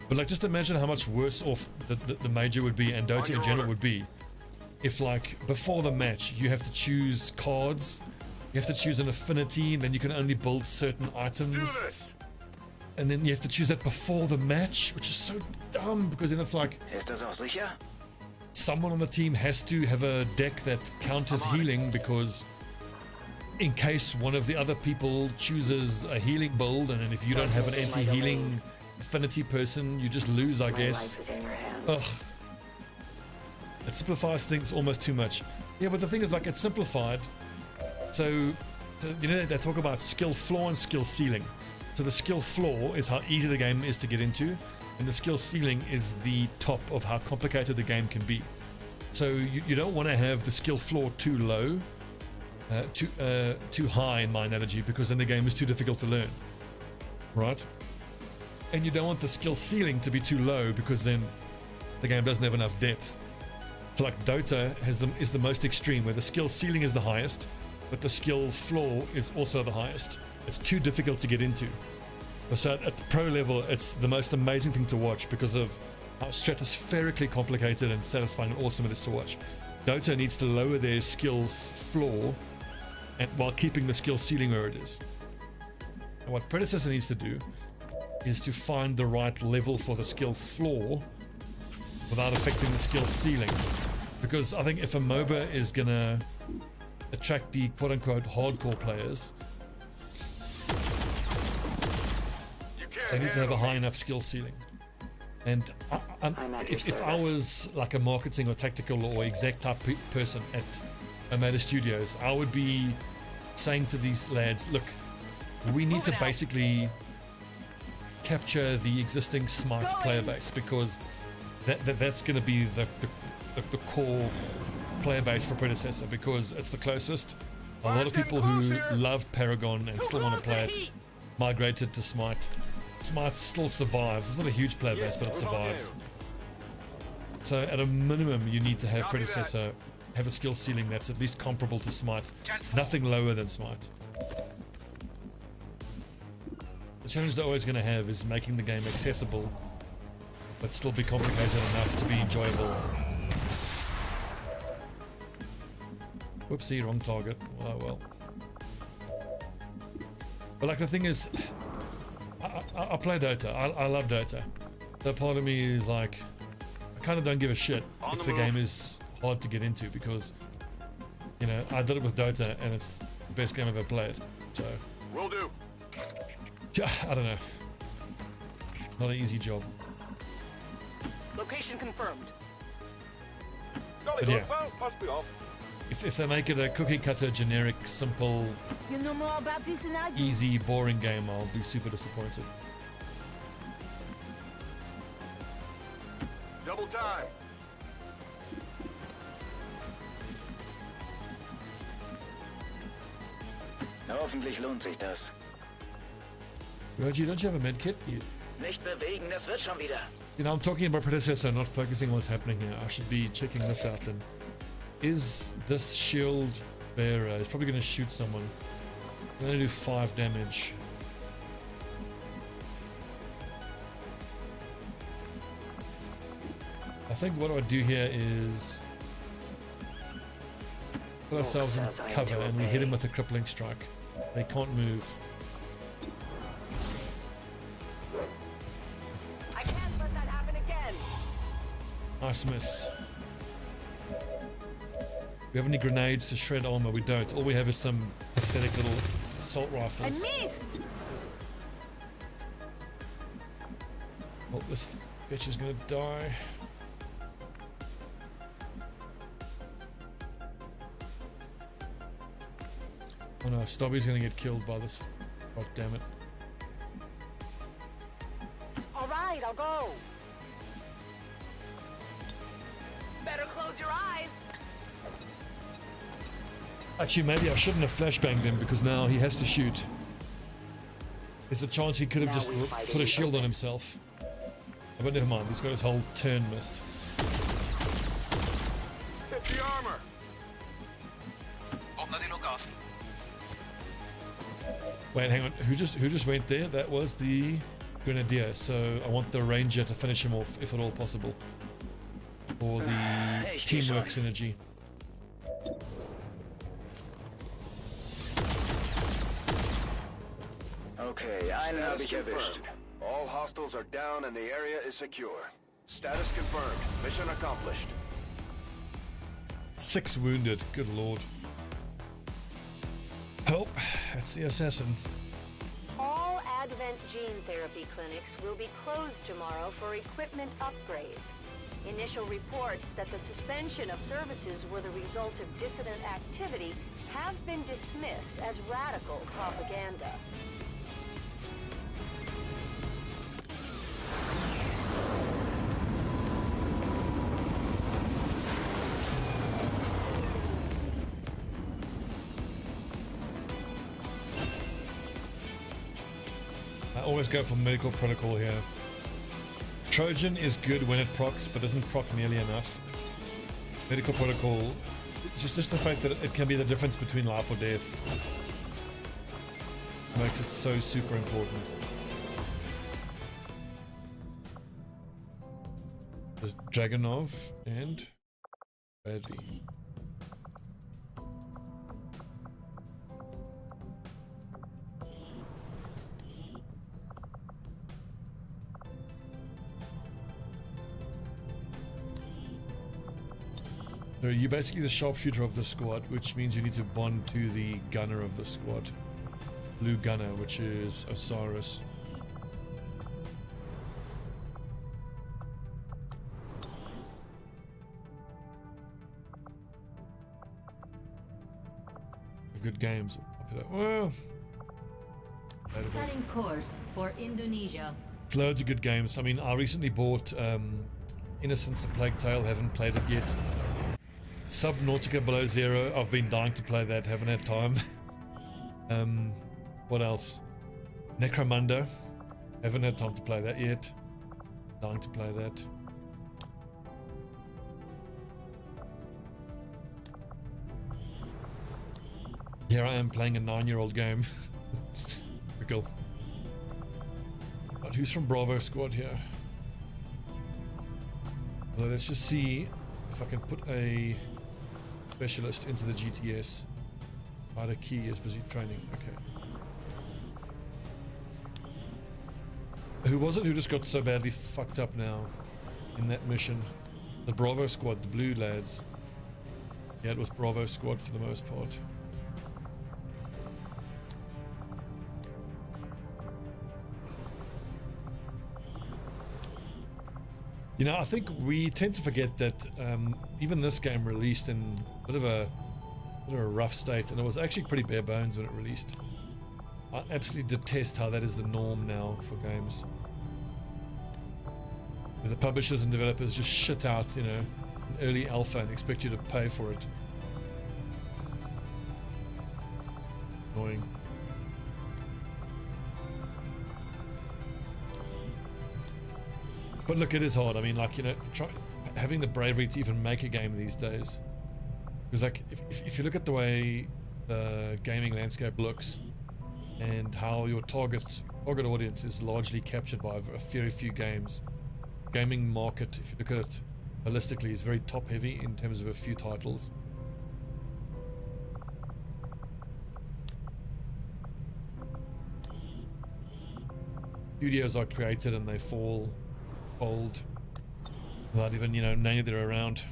But like, just imagine how much worse off the major would be, and Dota in general would be, if like before the match you have to choose cards, you have to choose an affinity, and then you can only build certain items, and then you have to choose that before the match, which is so dumb, because then it's like Ist das auch sicher? someone on the team has to have a deck that counters healing, because in case one of the other people chooses a healing build, and then if you don't have an anti-healing affinity person, you just lose, I guess. Ugh. It simplifies things almost too much. Yeah, but the thing is, like, it's simplified. So you know, they talk about skill floor and skill ceiling. So the skill floor is how easy the game is to get into, and the skill ceiling is the top of how complicated the game can be. So you don't want to have the skill floor too low, too high in my analogy, because then the game is too difficult to learn, right? And you don't want the skill ceiling to be too low, because then the game doesn't have enough depth. So like Dota is the most extreme, where the skill ceiling is the highest, but the skill floor is also the highest. It's too difficult to get into. So at the pro level, it's the most amazing thing to watch, because of how stratospherically complicated and satisfying and awesome it is to watch. Dota needs to lower their skills floor, and while keeping the skill ceiling where it is. And what Predecessor needs to do is to find the right level for the skill floor without affecting the skill ceiling. Because I think if a MOBA is gonna attract the quote-unquote hardcore players, they need to have a high enough skill ceiling. And if I was like a marketing or tactical or exec type person at Omega Studios, I would be saying to these lads, look, we need to basically capture the existing Smite player base, because that's going to be the core player base for Predecessor, because it's the closest. A lot of people who love Paragon and still want to play it migrated to Smite. Smite still survives. It's not a huge player base, but it survives. So at a minimum, you need to have Predecessor have a skill ceiling that's at least comparable to Smite, nothing lower than Smite. The challenge they're always going to have is making the game accessible, but still be complicated enough to be enjoyable. Whoopsie, wrong target. Oh well. But like, the thing is, I play Dota. I love Dota. So part of me is like, I kind of don't give a shit if the game is hard to get into, because, you know, I did it with Dota and it's the best game I've ever played. So, Will do. I don't know. Not an easy job. Location confirmed. But yeah, if they make it a cookie cutter, generic, simple, You know more about this than I do. easy, boring game, I'll be super disappointed. Double time. Na, hoffentlich lohnt sich das. Reggie, don't you have a med kit? Nicht bewegen, das wird schon wieder. You know, I'm talking about Predecessor, not focusing on what's happening here. I should be checking this out. And is this shield bearer? He's probably going to shoot someone. I'm going to do 5 damage. I think what I do here is put ourselves in cover and we hit him with a crippling strike. They can't move. I can't let that happen again. Nice miss. We have any grenades to shred armor? We don't. All we have is some pathetic little assault I rifles. missed! Well, this bitch is gonna die. Oh no, Stobbie's gonna get killed by this. Oh damn it. All right, I'll go. Better close your eyes. Actually, maybe I shouldn't have flashbanged him, because now he has to shoot. There's a chance he could have just put a shield on himself. Oh, but never mind, he's got his whole turn missed. Hit the armor. Awesome. Wait, hang on. Who just went there? That was the Grenadier. So I want the Ranger to finish him off, if at all possible, for the teamwork synergy. Okay, einen habe ich erwischt. Confirmed. All hostiles are down and the area is secure. Status confirmed. Mission accomplished. 6 wounded. Good lord. Help. That's the assassin. All Advent gene therapy clinics will be closed tomorrow for equipment upgrades. Initial reports that the suspension of services were the result of dissident activity have been dismissed as radical propaganda. I always go for medical protocol here. Trojan is good when it procs, but doesn't proc nearly enough. Medical protocol, just the fact that it can be the difference between life or death, makes it so super important. There's Dragonov and Bradley. So you're basically the sharpshooter of the squad, which means you need to bond to the gunner of the squad. Blue gunner, which is Osiris. Good games. Well, Setting course for Indonesia. loads of good games. I mean, I recently bought Innocence: A Plague Tale. Haven't played it yet. Subnautica Below Zero. I've been dying to play that. Haven't had time. What else? Necromunda. Haven't had time to play that yet. Dying to play that. Here I am playing a 9-year-old game. Typical. But who's from Bravo Squad here? Well, let's just see if I can put a specialist into the GTS. Ida Key is busy training. Okay. Who was it who just got so badly fucked up now in that mission? The Bravo Squad, the blue lads. Yeah, it was Bravo Squad for the most part. You know, I think we tend to forget that even this game released in a bit of a rough state, and it was actually pretty bare bones when it released. I absolutely detest how that is the norm now for games. Where the publishers and developers just shit out, you know, an early alpha and expect you to pay for it. Annoying. But look, it is hard. I mean, like, you know, having the bravery to even make a game these days. Because, like, if you look at the way the gaming landscape looks and how your target audience is largely captured by a very few games, gaming market, if you look at it holistically, is very top heavy in terms of a few titles. Studios are created and they fall old without even, you know, knowing they're around.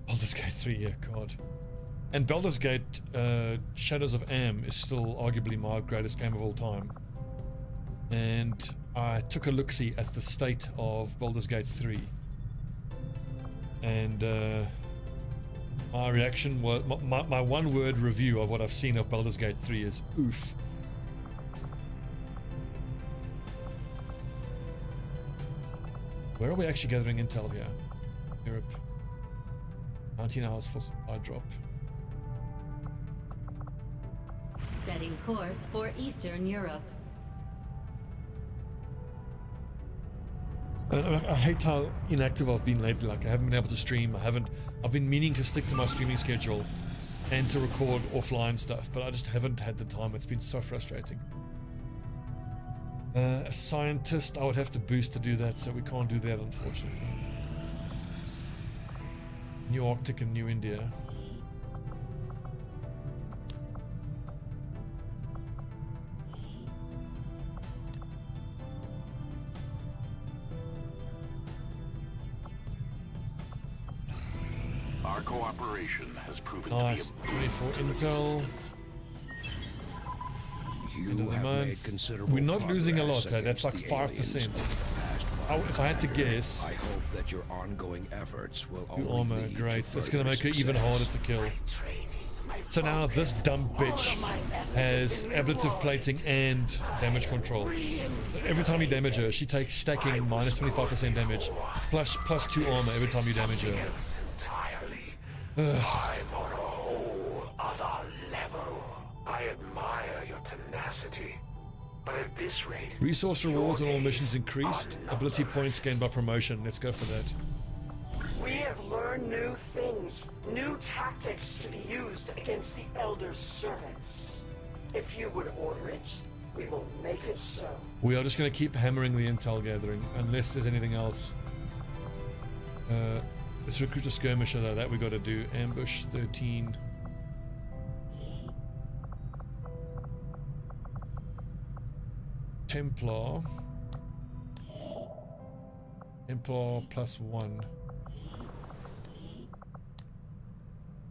Baldur's Gate 3, yeah, god. And Baldur's Gate Shadows of Am is still arguably my greatest game of all time. And I took a look-see at the state of Baldur's Gate 3. And my reaction was, my one-word review of what I've seen of Baldur's Gate 3 is oof. Where are we actually gathering intel here? Europe. 19 hours for supply drop. Setting course for Eastern Europe. I hate how inactive I've been lately. Like, I haven't been able to stream. I've been meaning to stick to my streaming schedule. and to record offline stuff, but I just haven't had the time. It's been so frustrating. A scientist, I would have to boost to do that, so we can't do that, unfortunately. New Arctic and New India. Our cooperation has proven Nice. to be 24 intel. End of the month. We're not losing a lot, that's like 5%. If I had to guess, I hope that your ongoing efforts will new armor, great. That's gonna make it even harder to kill. So now this dumb bitch has ablative plating and damage control. Every time you damage her, she takes stacking minus 25% damage, plus 2 armor every time you damage her. I'm on a whole other level. I admire your tenacity, but at this rate, Resource rewards on all missions increased. Ability points gained by promotion. Let's go for that. We have learned new things, new tactics to be used against the Elder's servants. If you would order it, we will make it so. We are just going to keep hammering the intel gathering, unless there's anything else. Let's recruit a skirmisher though, that we got to do. Ambush 13. Templar +1.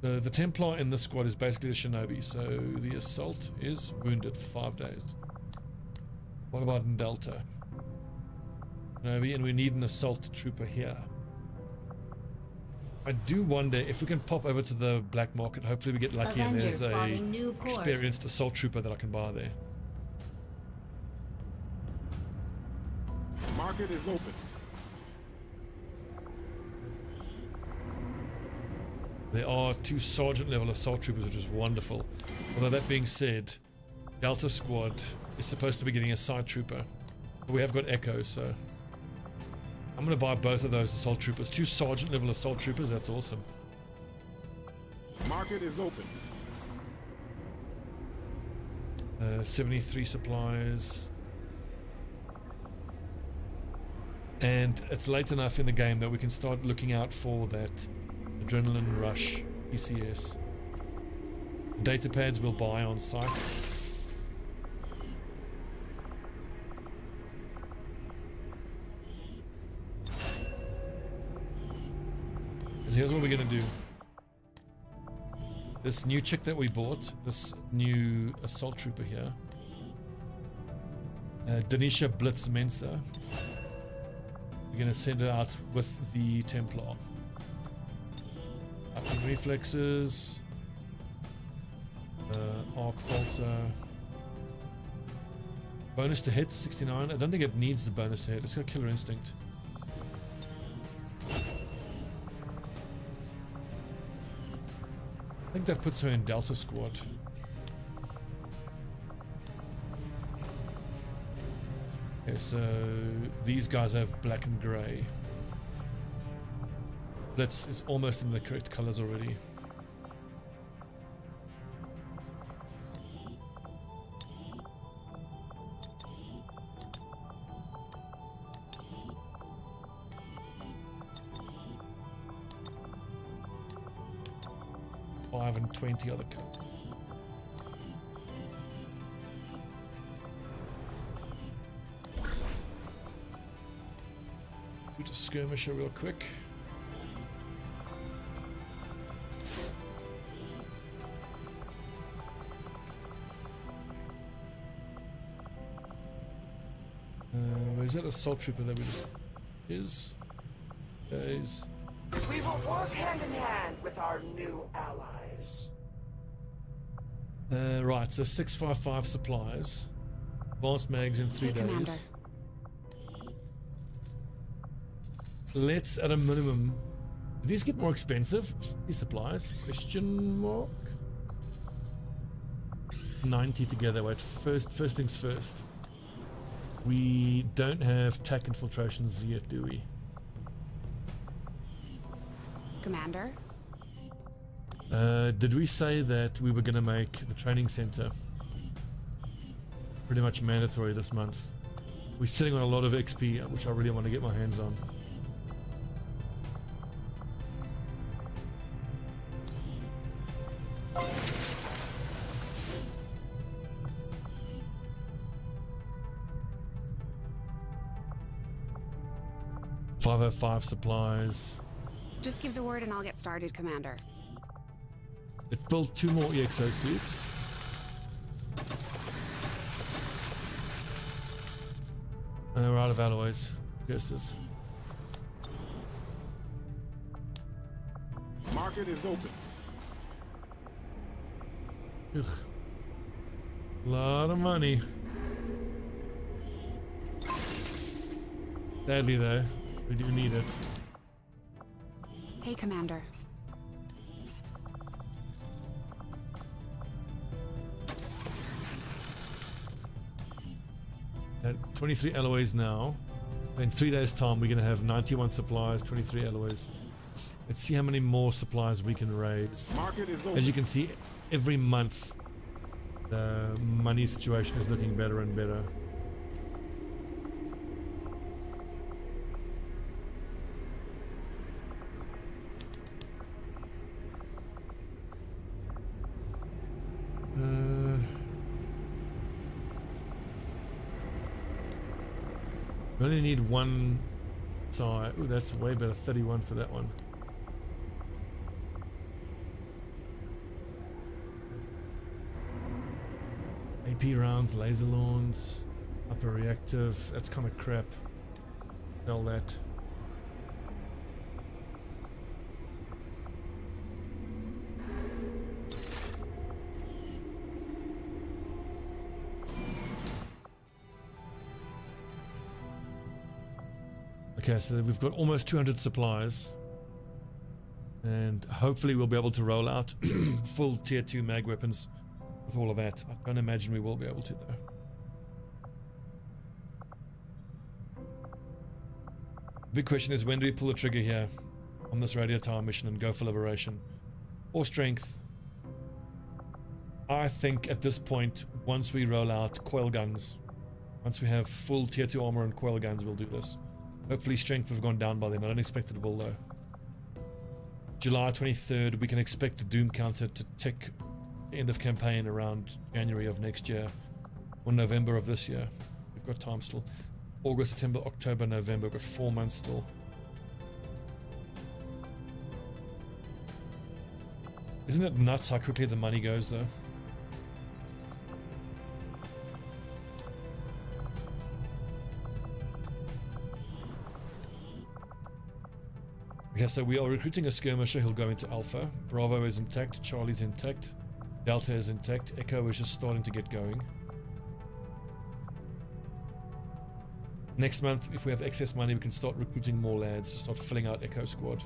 The Templar in this squad is basically the Shinobi, so the assault is wounded for 5 days. What about in Delta? Shinobi, and we need an assault trooper here. I do wonder if we can pop over to the black market. Hopefully we get lucky and there's a experienced assault trooper that I can buy there. Market is open. There are 2 sergeant level assault troopers, which is wonderful. Although that being said, Delta squad is supposed to be getting a side trooper. But we have got Echo, so I'm going to buy both of those assault troopers. 2 sergeant level assault troopers, that's awesome. Market is open. 73 supplies. And it's late enough in the game that we can start looking out for that adrenaline rush PCS. Data pads we'll buy on site. So here's what we're gonna do. This new chick that we bought, this new assault trooper here, Denisha Blitz Mensa. We're gonna send her out with the Templar. Upping reflexes, arc pulsar, bonus to hit 69. I don't think it needs the bonus to hit. Let's go Killer Instinct. I think that puts her in Delta squad. Okay, so these guys have black and grey. Blitz is almost in the correct colors already. And 20 other colors. We'll just skirmisher real quick. Where's that assault trooper that we just is? We will work hand in hand with our new allies. Right, so 655 supplies. Advanced mags in 3 days. Let's, at a minimum... Do these get more expensive? These supplies? Question mark? 90 together. Wait, first things first. We don't have tech infiltrations yet, do we? Commander? Did we say that we were going to make the training center pretty much mandatory this month? We're sitting on a lot of XP, which I really want to get my hands on. $505 supplies. Just give the word and I'll get started, Commander. Let's build 2 more EXO suits. And we're out of alloys. Here's this. Market is open. Ugh. Lot of money. Sadly though, we do need it. Hey, Commander. At 23 alloys now. In 3 days time we're going to have 91 supplies, 23 alloys. Let's see how many more supplies we can raise. Market is open. As you can see, every month the money situation is looking better and better. We only need 1 side. Ooh, that's way better. 31 for that one. AP rounds, laser lawns, upper reactive. That's kind of crap. Sell that. Okay, so we've got almost 200 supplies, and hopefully we'll be able to roll out full tier 2 mag weapons with all of that. I don't imagine we will be able to though. Big question is, when do we pull the trigger here on this radio tower mission and go for liberation or strength? I think at this point, once we roll out coil guns, once we have full tier 2 armor and coil guns, we'll do this. Hopefully strength will have gone down by then. I don't expect it will though. July 23rd, we can expect the Doom counter to tick end of campaign around January of next year or November of this year. We've got time still. August, September, October, November. We've got 4 months still. Isn't it nuts how quickly the money goes though? Okay, so we are recruiting a skirmisher. He'll go into Alpha. Bravo is intact. Charlie's intact. Delta is intact. Echo is just starting to get going. Next month, if we have excess money, we can start recruiting more lads to start filling out Echo squad.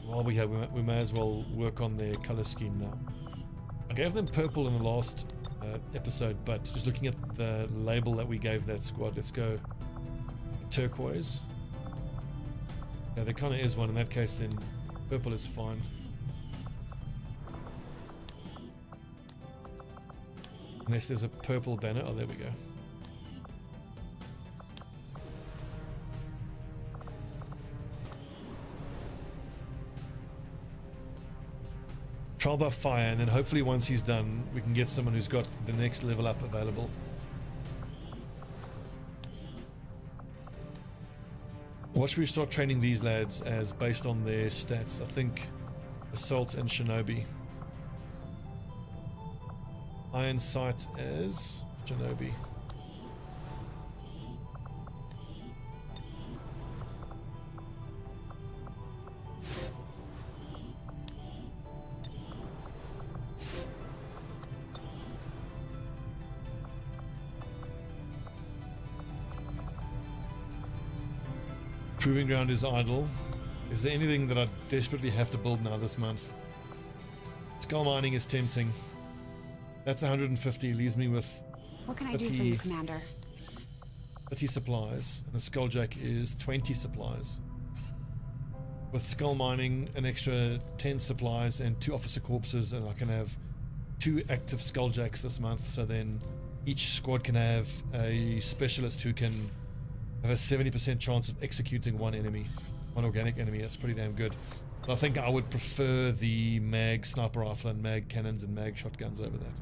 While we have, we may as well work on their color scheme now. I gave them purple in the last episode, but just looking at the label that we gave that squad, let's go turquoise. Yeah, there kind of is one. In that case, then purple is fine. Unless there's a purple banner. Oh, there we go. Trial by fire, and then hopefully once he's done, we can get someone who's got the next level up available. What should we start training these lads as based on their stats? I think Assault and Shinobi. Iron Sight as Shinobi. Proving ground is idle. Is there anything that I desperately have to build now this month? Skull mining is tempting. That's 150, leaves me with What can I do for you, Commander? 30 supplies, and a skulljack is 20 supplies. With skull mining, an extra 10 supplies and 2 officer corpses, and I can have 2 active skulljacks this month, so then each squad can have a specialist who can have a 70% chance of executing one organic enemy. That's pretty damn good. But I think I would prefer the mag sniper rifle and mag cannons and mag shotguns over that.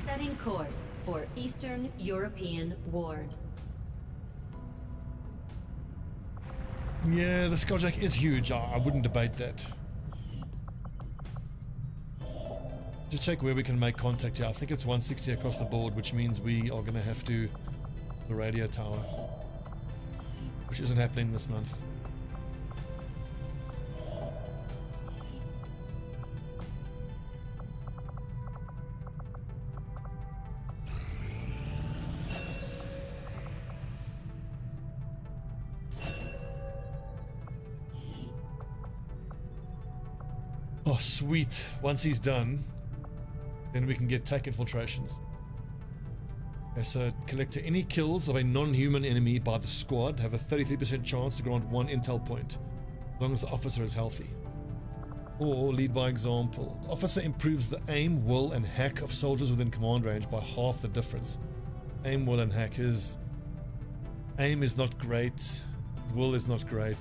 Setting course for Eastern European Ward. Yeah, the skulljack is huge. I wouldn't debate that. Just check where we can make contact here. I think it's 160 across the board, which means we are going to have to the radio tower, which isn't happening this month. Oh, sweet. Once he's done, then we can get tech infiltrations. Okay, so collect any kills of a non-human enemy by the squad have a 33% chance to grant 1 intel point, as long as the officer is healthy. Or lead by example. The officer improves the aim, will, and hack of soldiers within command range by half the difference. Aim, will, and hack is... Aim is not great. Will is not great.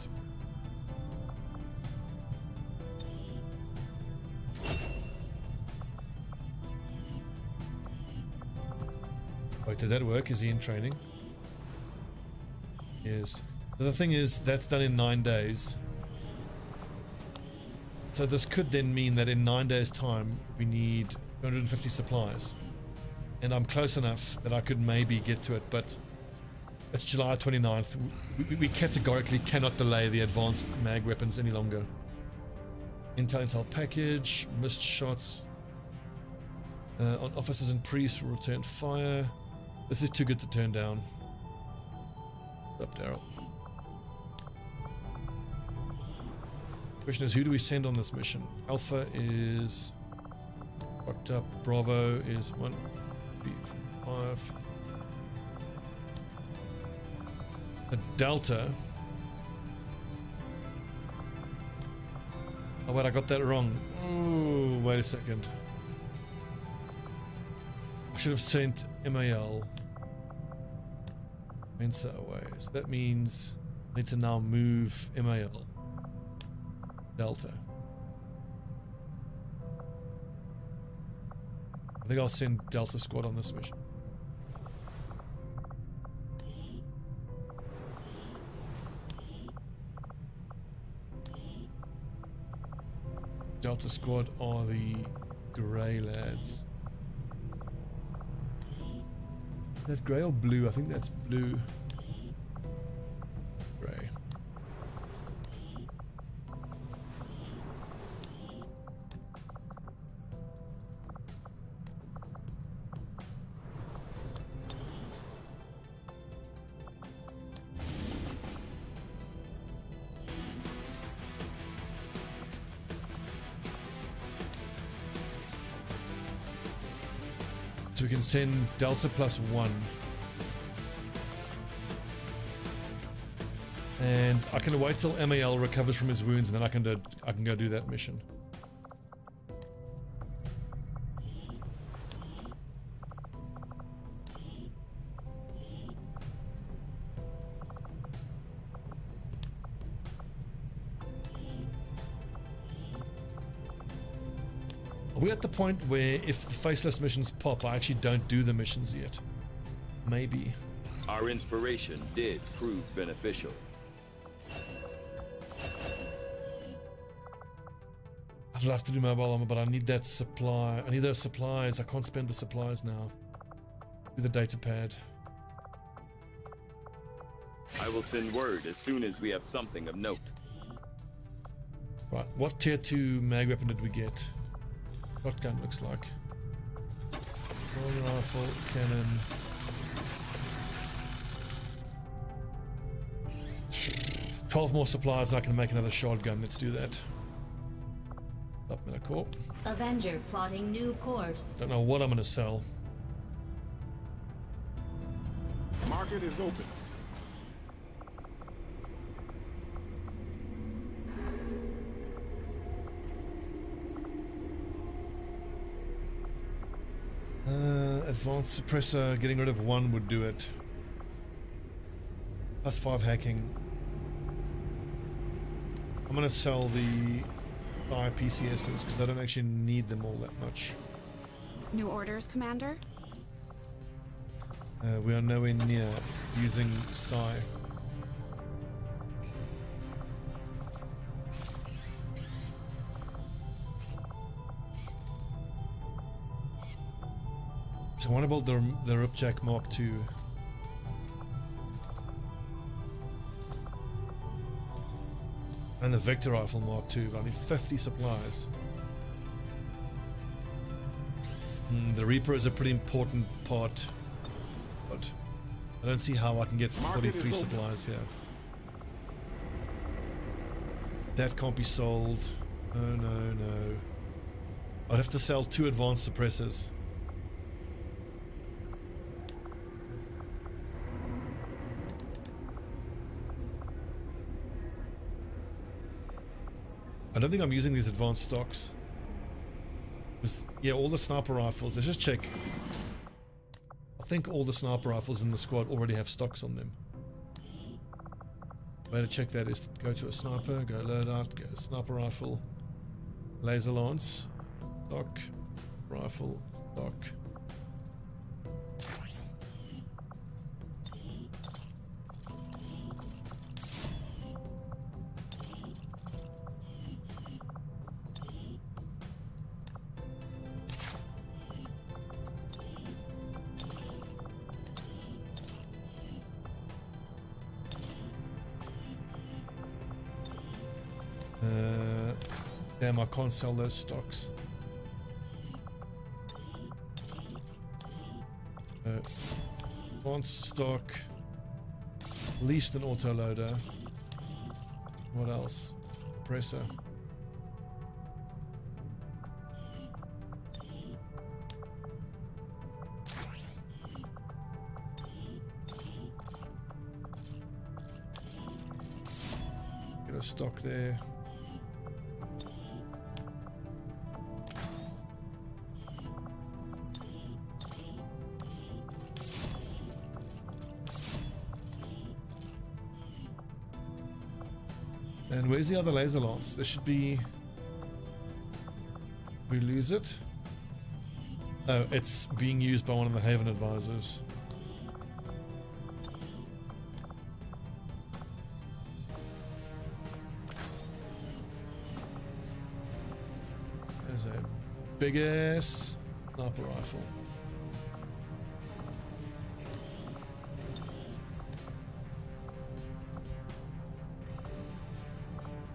Wait, did that work? Is he in training? Yes. The thing is, that's done in 9 days. So this could then mean that in 9 days' time, we need 250 supplies. And I'm close enough that I could maybe get to it, but it's July 29th. We categorically cannot delay the advanced mag weapons any longer. Intel package, missed shots. On officers and priests will return fire. This is too good to turn down. What's up, Daryl? Question is, who do we send on this mission? Alpha is fucked up. Bravo is 1, B, 5. A Delta. Oh wait, I got that wrong. Oh, wait a second. I should have sent MAL. Mensa away. So that means I need to now move MAL. Delta. I think I'll send Delta Squad on this mission. Delta Squad are the grey lads. Is that grey or blue? I think that's blue. Grey. So we can send Delta +1. And I can wait till MAL recovers from his wounds, and then I can go do that mission. Are we at the point where if the faceless missions pop, I actually don't do the missions yet? Maybe. Our inspiration did prove beneficial. I'd love to do mobile armor, but I need that supply. I need those supplies. I can't spend the supplies now. Do the data pad. I will send word as soon as we have something of note. Right, what tier 2 mag weapon did we get? Shotgun looks like. Long rifle, cannon. ...12 more supplies and I can make another shotgun. Let's do that. Up Melacore. Avenger plotting new course. Don't know what I'm gonna sell. Market is open. Advanced suppressor, getting rid of one would do it. +5 hacking. I'm gonna sell the PCSs because I don't actually need them all that much. New orders, Commander? We are nowhere near using Psi. So I want to build the Ripjack Mark II. And the Victor Rifle Mark II, but I need 50 supplies. The Reaper is a pretty important part, but I don't see how I can get 43 supplies here. That can't be sold. No, no, no. I'd have to sell 2 advanced suppressors. I don't think I'm using these advanced stocks. Yeah, all the sniper rifles. Let's just check. I think all the sniper rifles in the squad already have stocks on them. Way to check that is go to a sniper, go load out, go sniper rifle, laser lance, stock, rifle, stock. Damn, I can't sell those stocks. Advanced stock. Least an autoloader. What else? Presser. Get a stock there. And where's the other laser lance? There should be... We lose it? Oh, it's being used by one of the Haven advisors. There's a big ass sniper rifle.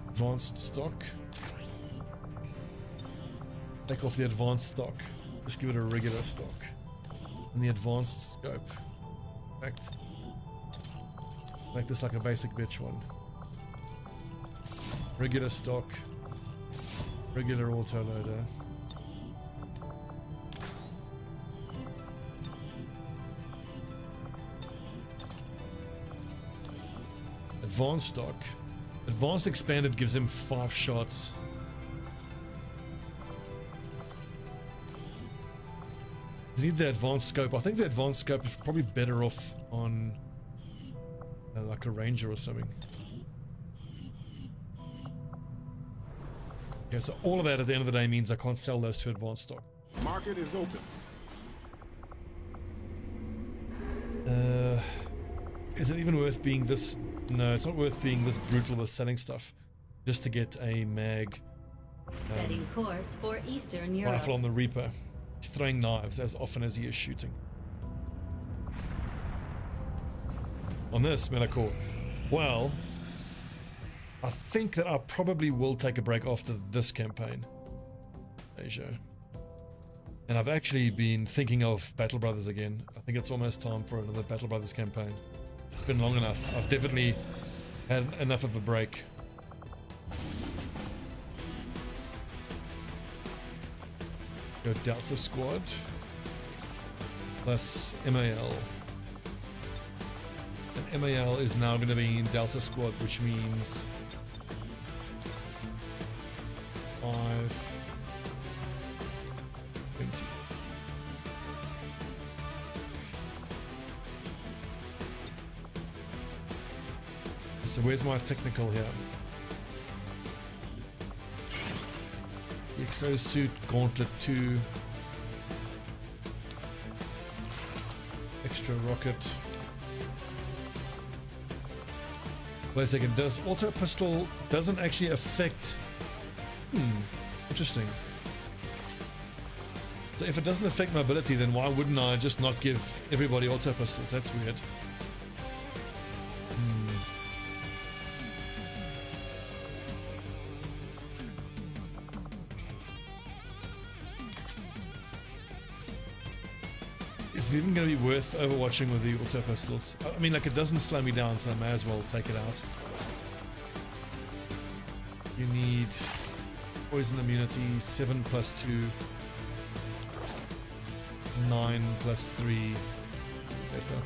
Advanced stock. Take off the advanced stock. Just give it a regular stock. And the advanced scope. In fact, make this like a basic bitch one. Regular stock. Regular autoloader. Advanced stock. Advanced expanded gives him 5 shots. Does he need the advanced scope? I think the advanced scope is probably better off on like a ranger or something. Okay, so all of that at the end of the day means I can't sell those to advanced stock. Market is open. Is it even worth being this? No, it's not worth being this brutal with selling stuff just to get a mag. Setting course for Eastern Europe. Rifle on the Reaper. He's throwing knives as often as he is shooting. On this, Melacore. Well, I think that I probably will take a break after this campaign. Asia. And I've actually been thinking of Battle Brothers again. I think it's almost time for another Battle Brothers campaign. It's been long enough. I've definitely had enough of a break. Go Delta Squad plus MAL. And MAL is now going to be in Delta Squad, which means 5, 20. So where's my technical here? Exosuit Gauntlet 2. Extra rocket. Wait a second, does auto pistol doesn't actually affect... interesting. So if it doesn't affect mobility, then why wouldn't I just not give everybody auto pistols? That's weird. Is it even going to be worth overwatching with the auto pistols? I mean, like, it doesn't slow me down, so I may as well take it out. You need poison immunity, 7 plus 2, 9 plus 3, better.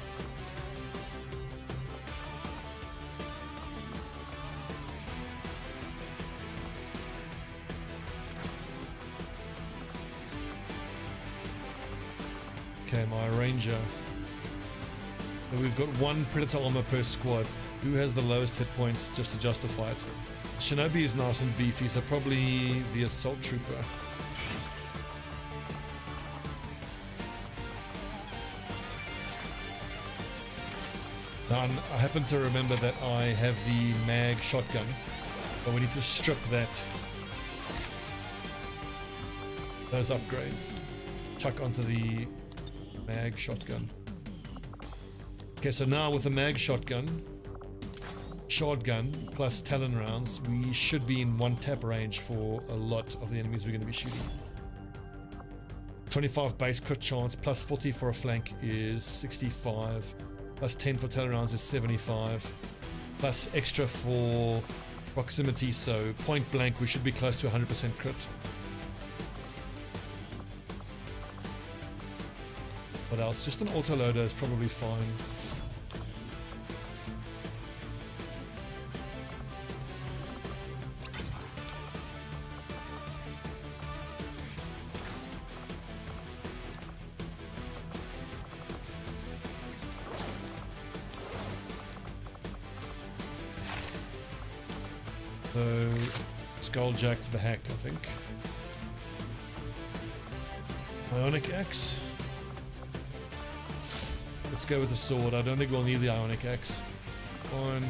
Okay, my ranger. So we've got 1 predator armor per squad. Who has the lowest hit points just to justify it? Shinobi is nice and beefy, so probably the assault trooper. Now, I happen to remember that I have the mag shotgun, but we need to strip those upgrades. Chuck onto the mag shotgun. Okay, so now with the mag shotgun plus Talon rounds, we should be in 1 tap range for a lot of the enemies we're going to be shooting. 25 base crit chance plus 40 for a flank is 65, plus 10 for Talon rounds is 75, plus extra for proximity, so point blank we should be close to 100% crit. What else? Just an autoloader is probably fine. So, Skulljack for the hack, I think. Ionic Axe. Let's go with the sword. I don't think we'll need the Ionic Axe. Fine.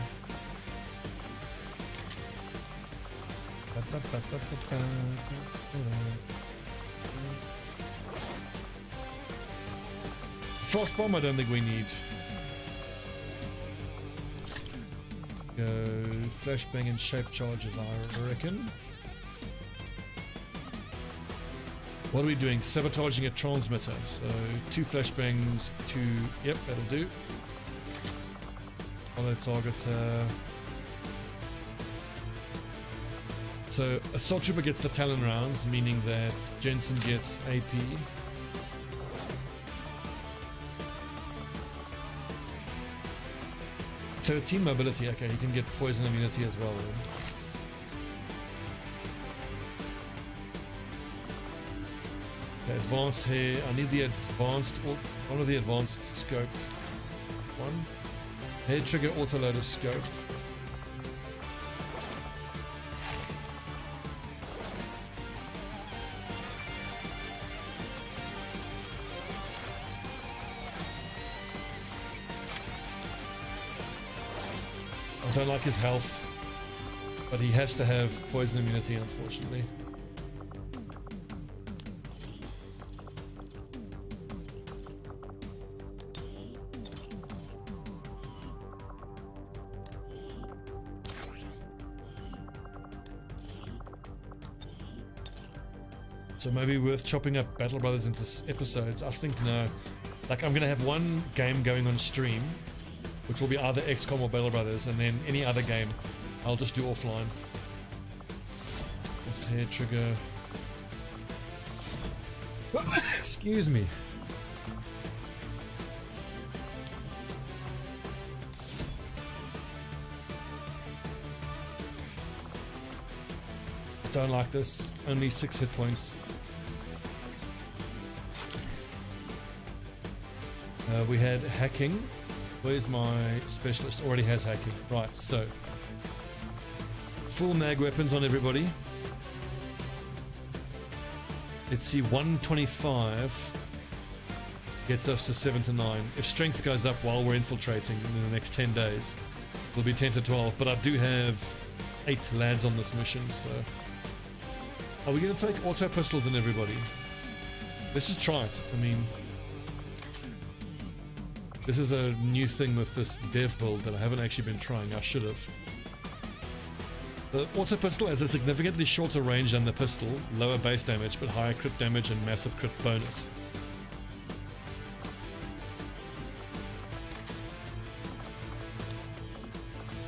Frost Bomb I don't think we need. Go flashbang and shape charges, I reckon. What are we doing? Sabotaging a transmitter. So 2 flashbangs, 2. Yep, that'll do. Follow target. So Assault Trooper gets the Talon rounds, meaning that Jensen gets AP. So team mobility, okay, he can get poison immunity as well. Then. Okay, advanced hair. I need the advanced, one of the advanced scope. 1. Hair trigger autoloader scope. I don't like his health, but he has to have poison immunity, unfortunately. So maybe worth chopping up Battle Brothers into episodes. I think no. Like, I'm going to have one game going on stream, which will be either XCOM or Battle Brothers, and then any other game I'll just do offline. Just hair trigger. Excuse me. Don't like this. Only 6 hit points. We had hacking. Where's my specialist? Already has hacking. Right, so. Full mag weapons on everybody. Let's see, 125 gets us to 7 to 9. If strength goes up while we're infiltrating in the next 10 days, it'll be 10 to 12. But I do have 8 lads on this mission, so. Are we going to take auto pistols on everybody? Let's just try it. I mean, this is a new thing with this dev build that I haven't actually been trying. I should have. The auto pistol has a significantly shorter range than the pistol, lower base damage, but higher crit damage and massive crit bonus.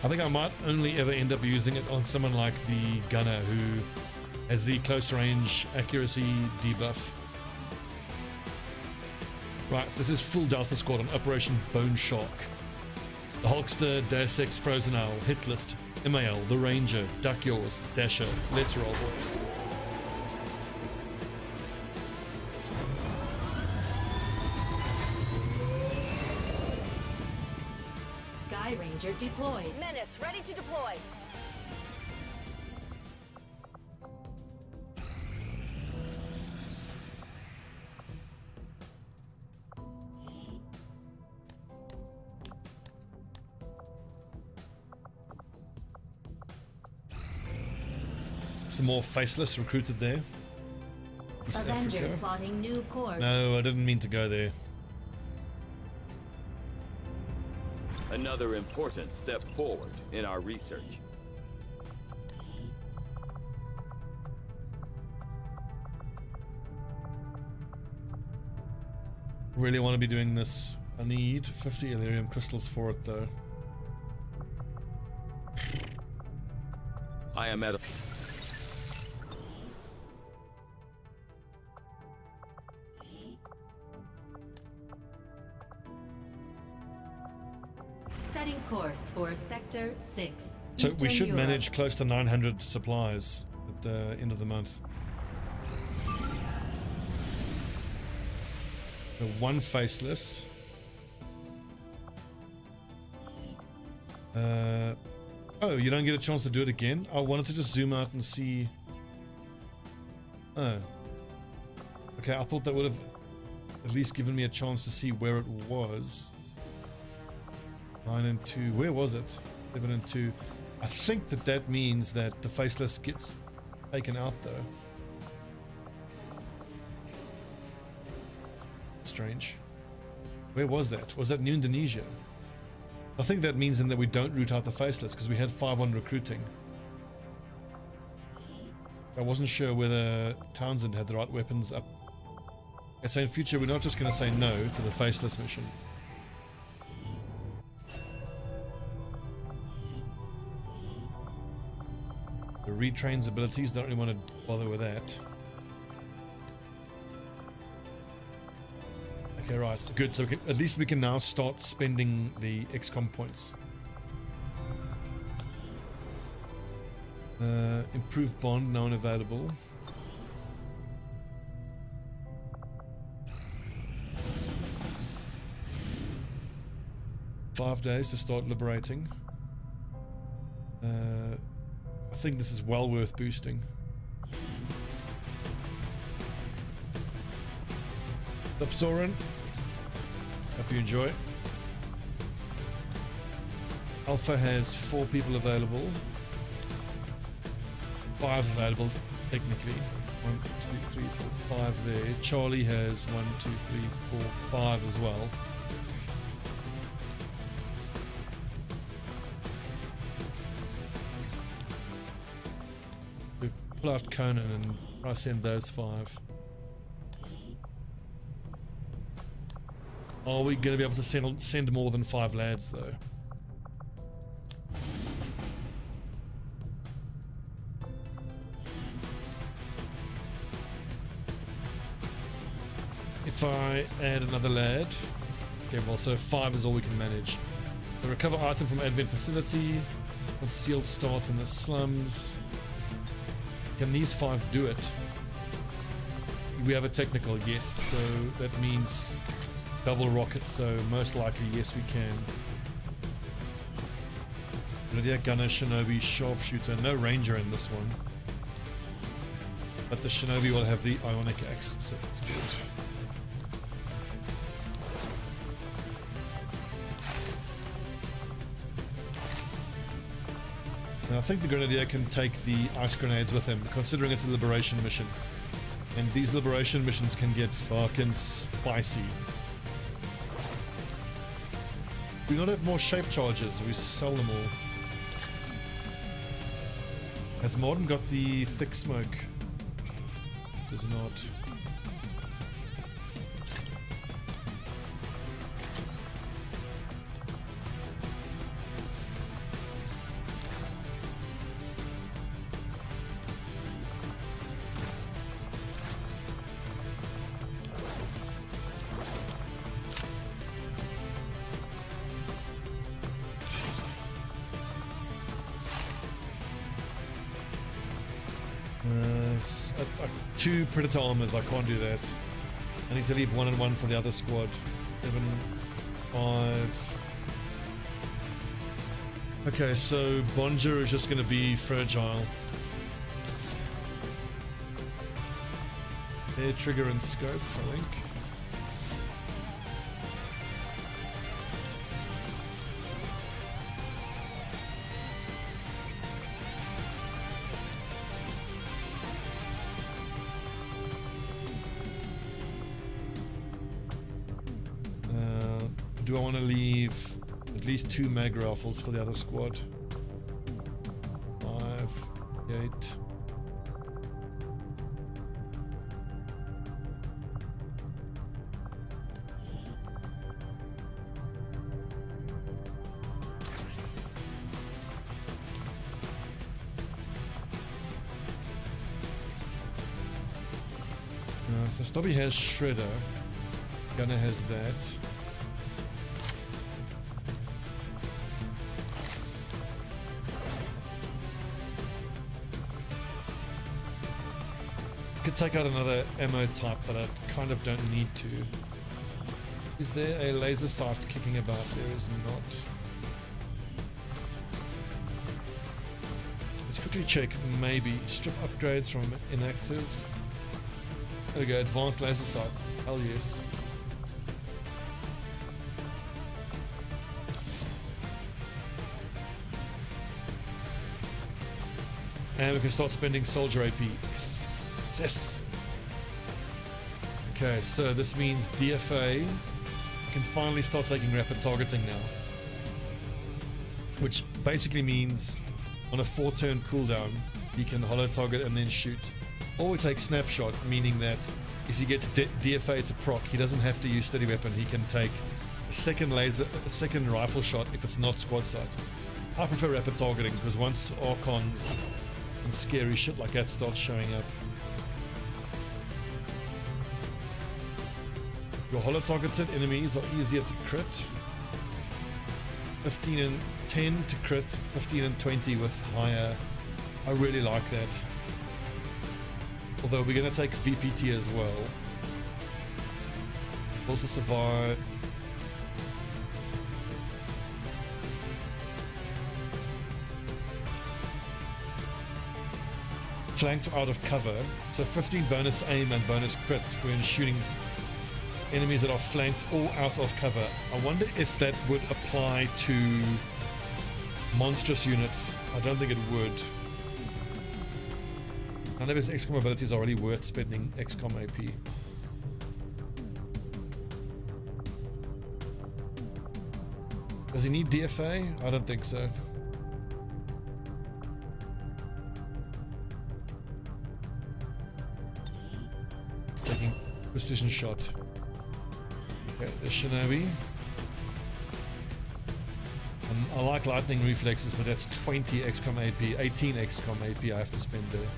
I think I might only ever end up using it on someone like the gunner who has the close range accuracy debuff. Right, this is full Delta Squad on Operation Bone Shark. The Hulkster, Deus Ex, Frozen Owl, Hit List, MAL, The Ranger, Duck Yours, Dasher. Let's roll, boys. Sky Ranger deployed. Menace, ready to deploy. Some more faceless recruited there. East Avenger Africa. plotting new course. No, I didn't mean to go there. Another important step forward in our research. Really want to be doing this. I need 50 Elerium crystals for it though. I am at a... Setting course for Sector 6. So we Eastern should Europe. manage close to 900 supplies at the end of the month. The one faceless. Oh, you don't get a chance to do it again? I wanted to just zoom out and see. Oh. Okay, I thought that would have at least given me a chance to see where it was. 9 and 2. Where was it? 7 and 2. I think that means that the faceless gets taken out though. Strange. Where was that? Was that New Indonesia? I think that means then that we don't root out the faceless because we had 5 on recruiting. I wasn't sure whether Townsend had the right weapons up. And so in future we're not just going to say no to the faceless mission. The retrains abilities, don't really want to bother with that. Okay, right, good. So at least we can now start spending the XCOM points. Improved bond, now unavailable. $5 days to start liberating. I think this is well worth boosting. What's up, Soren? Hope you enjoy. Alpha has 4 people available. 5 available, technically. 1, 2, 3, 4, 5 there. Charlie has 1, 2, 3, 4, 5 as well. We pull out Conan and I send those 5. Are we going to be able to send more than 5 lads though? if I add another lad? Okay, well, so 5 is all we can manage. The recover item from advent facility. Concealed start in the slums. Can these 5 do it? We have a technical, yes, so that means double rocket, so most likely yes we can. Grenadier, gunner, Shinobi, Sharpshooter, no ranger in this one. But the Shinobi will have the ionic axe, so that's good. Now I think the Grenadier can take the ice grenades with him, considering it's a liberation mission. And these liberation missions can get fucking spicy. Do we not have more shape charges? We sell them all. Has Morden got the thick smoke? Does not. Two Predator armors, I can't do that. I need to leave 1 and 1 for the other squad. 7, 5. Okay, so Bonjour is just going to be fragile. Air trigger and scope, I think. Do I want to leave at least 2 mag rifles for the other squad? 5, 8. So Stobbie has Shredder. Gunner has that. Could take out another ammo type, but I kind of don't need to. Is there a laser sight kicking about? There is not. Let's quickly check. Maybe strip upgrades from inactive. There we go. Advanced laser sights. Hell yes. And we can start spending soldier AP. Yes. Okay, so this means DFA can finally start taking rapid targeting now, which basically means on a 4-turn cooldown he can holo target and then shoot, or we take snapshot, meaning that if he gets DFA to proc, he doesn't have to use steady weapon. He can take a second rifle shot if it's not squad sight. I prefer rapid targeting because once archons and scary shit like that starts showing up, your holo targeted enemies are easier to crit. 15 and 10 to crit, 15 and 20 with higher. I really like that. Although we're going to take VPT as well. Also survive. Flanked out of cover. So 15 bonus aim and bonus crit when shooting enemies that are flanked or out of cover. I wonder if that would apply to monstrous units. I don't think it would. None of his XCOM abilities are really worth spending XCOM AP. Does he need DFA? I don't think so. Taking precision shot. Okay, the Shinobi. I like lightning reflexes, but that's 20 XCOM AP, 18 XCOM AP I have to spend there.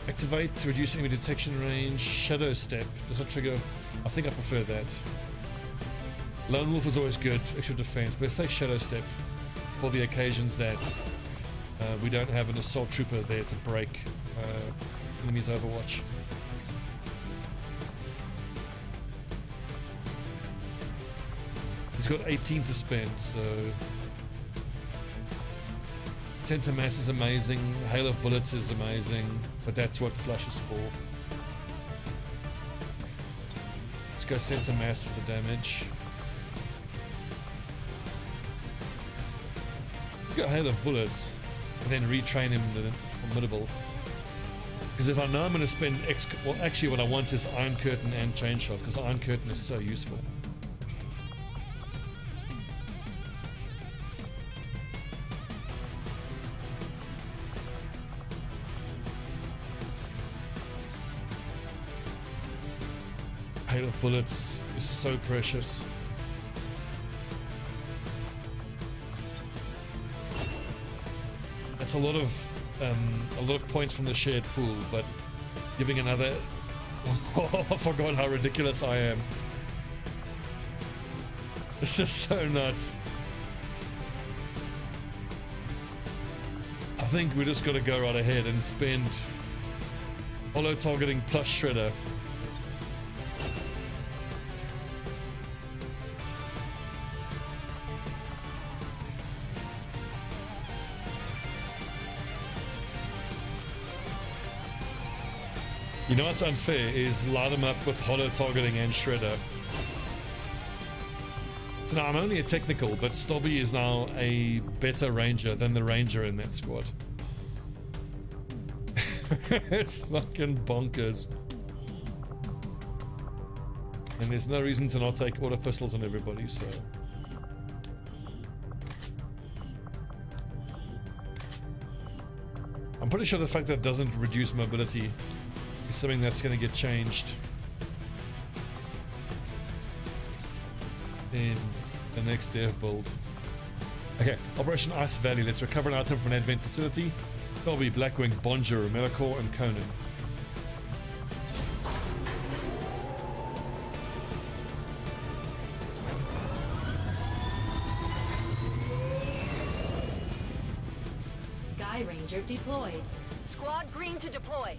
Activate to reduce enemy detection range. Shadow step does not trigger. I think I prefer that. Lone wolf is always good, extra defense, but let's take shadow step for the occasions that we don't have an assault trooper there to break enemies' overwatch. He's got 18 to spend, so center mass is amazing, hail of bullets is amazing, but that's what flush is for. Let's go center mass for the damage. Go hail of bullets and then retrain him to formidable. Because if I know I'm going to spend well, actually what I want is Iron Curtain and Chain Shot, because Iron Curtain is so useful. Hail of bullets is so precious. It's a lot of points from the shared pool, but giving another. Oh, I forgot how ridiculous I am. This is so nuts. I think we just got to go right ahead and spend hollow targeting plus shredder. You know what's unfair is line them up with hollow targeting and shredder. So now I'm only a technical, but Stobbie is now a better ranger than the ranger in that squad. It's fucking bonkers. And there's no reason to not take auto pistols on everybody, so. I'm pretty sure the fact that it doesn't reduce mobility is something that's going to get changed in the next dev build. Okay, Operation Ice Valley. Let's recover an item from an advent facility. Stobbie, Blackwing, Bonjour, Melicore, and Conan. Sky Ranger deployed. Squad green to deploy.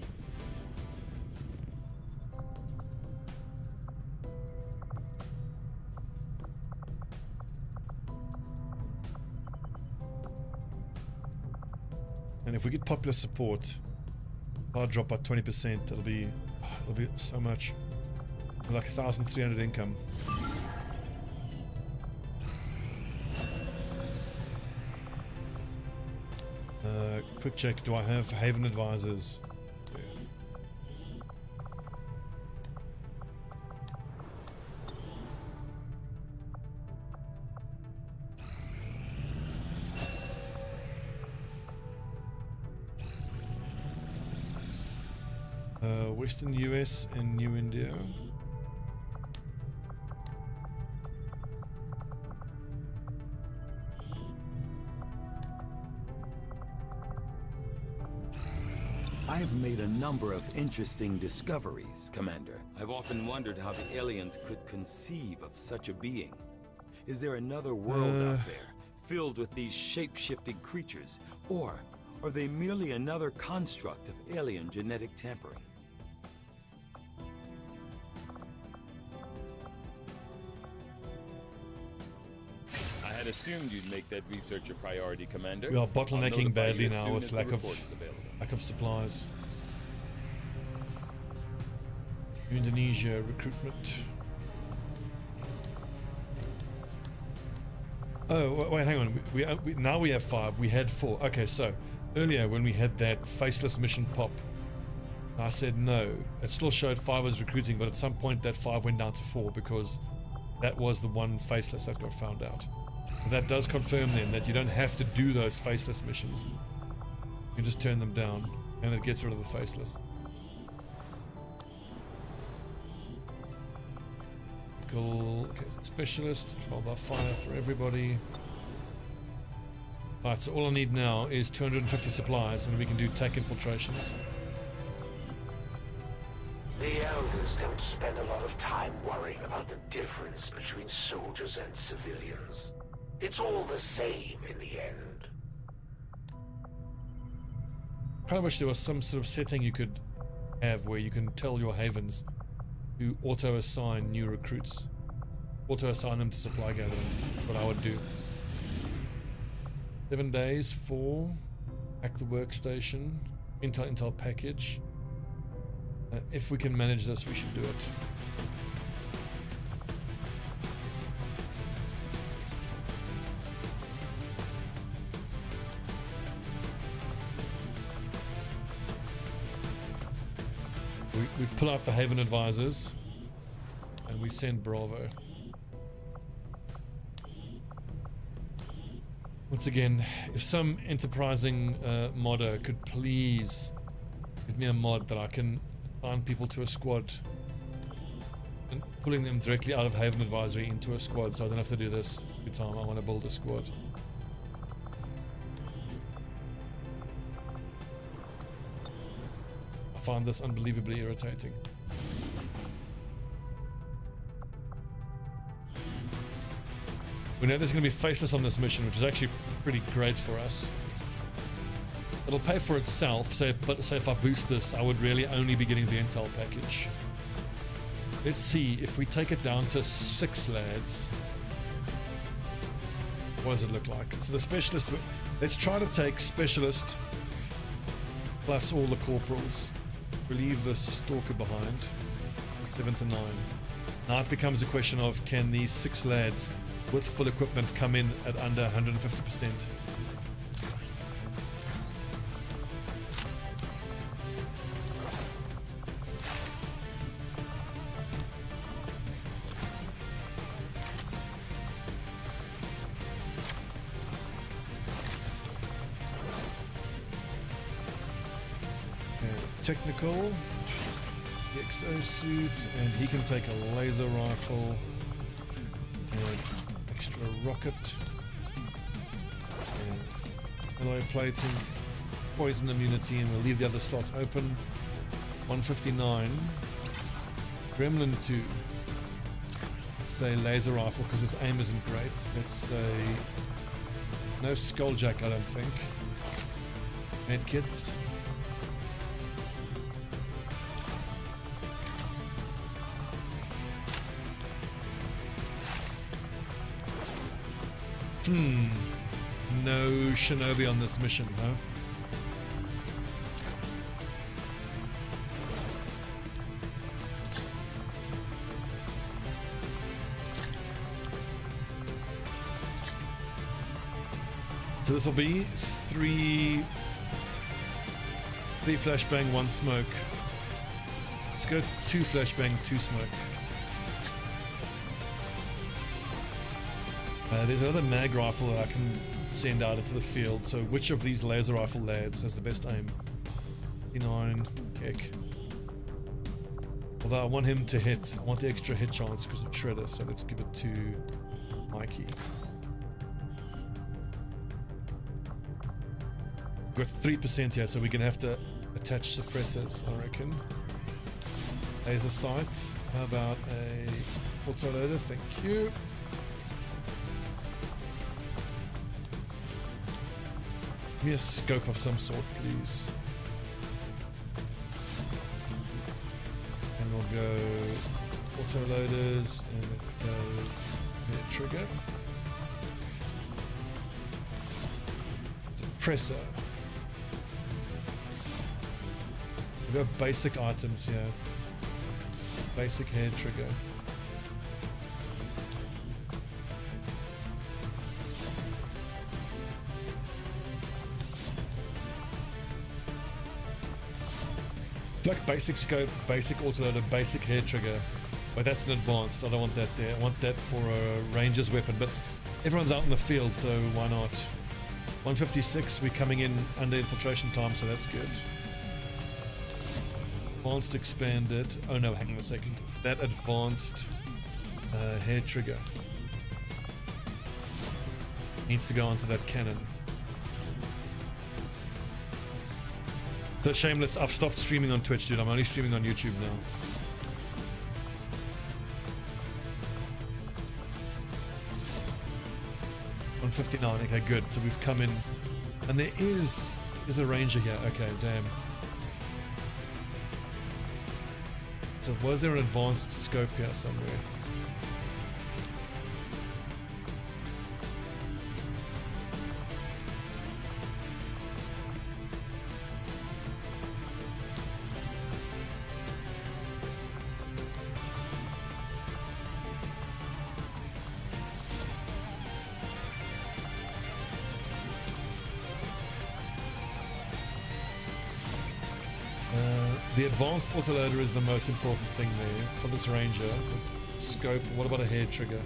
And if we get popular support, I'll drop by 20%. It'll be so much. Like 1,300 income. Quick check. Do I have Haven Advisors? Western US and New India. I have made a number of interesting discoveries, Commander. I've often wondered how the aliens could conceive of such a being. Is there another world out there, filled with these shape-shifting creatures? Or are they merely another construct of alien genetic tampering? I had assumed you'd make that research a priority, Commander. We are bottlenecking badly now with lack of supplies. Indonesia recruitment. Oh wait, hang on. We now we have 5. We had 4. Okay, so earlier when we had that faceless mission pop, I said no. It still showed 5 was recruiting, but at some point that 5 went down to 4 because that was the one faceless that got found out. But that does confirm then that you don't have to do those faceless missions. You just turn them down and it gets rid of the faceless. Cool. Okay, specialist, trial by fire for everybody. Alright, so all I need now is 250 supplies and we can do tech infiltrations. don't spend a lot of time worrying about the difference between soldiers and civilians. It's all the same in the end. Kind of wish there was some sort of setting you could have where you can tell your havens to auto-assign new recruits. Auto-assign them to supply gathering. That's what I would do. 7 days for hack the workstation, intel package. If we can manage this, we should do it. We pull out the Haven advisors and we send Bravo. Once again, if some enterprising modder could please give me a mod that I can assign people to a squad and pulling them directly out of Haven Advisory into a squad so I don't have to do this every time I want to build a squad. I find this unbelievably irritating. We know there's going to be faceless on this mission, which is actually pretty great for us. It'll pay for itself, so if I boost this, I would really only be getting the intel package. Let's see, if we take it down to 6 lads, what does it look like? So the specialist, let's try to take specialist plus all the corporals. We'll leave the stalker behind, 7 to 9. Now it becomes a question of, can these 6 lads with full equipment come in at under 150%? Technical, the exosuit, and he can take a laser rifle and extra rocket and alloy plating, poison immunity, and we'll leave the other slots open. 159, Gremlin 2. Let's say laser rifle because his aim isn't great. Let's say no skulljack, I don't think. Medkits. No Shinobi on this mission, huh? So this will be 3 flashbang, 1 smoke. Let's go 2 flashbang, 2 smoke. There's another mag rifle that I can send out into the field. So which of these laser rifle lads has the best aim? 59, kick. Although I want him to hit. I want the extra hit chance because of Shredder, so let's give it to Mikey. We've got 3% here, so we're going to have to attach suppressors, I reckon. Laser sights. How about a autoloader? Thank you. Give me a scope of some sort, please. And we'll go autoloaders and we'll go hit trigger. Suppressor. We've got basic items here. Basic hair trigger. Like basic scope, basic autoloader, basic hair trigger. But that's an advanced. I don't want that there. I want that for a ranger's weapon. But everyone's out in the field, so why not? 156, we're coming in under infiltration time, so that's good. Advanced expanded. Oh no, hang on a second. That advanced hair trigger needs to go onto that cannon. So shameless, I've stopped streaming on Twitch, dude. I'm only streaming on YouTube now. 59. Okay, good. So we've come in, and there's a ranger here. Okay, damn. So was there an advanced scope here somewhere? The advanced autoloader is the most important thing there for this ranger. Scope, what about a hair trigger?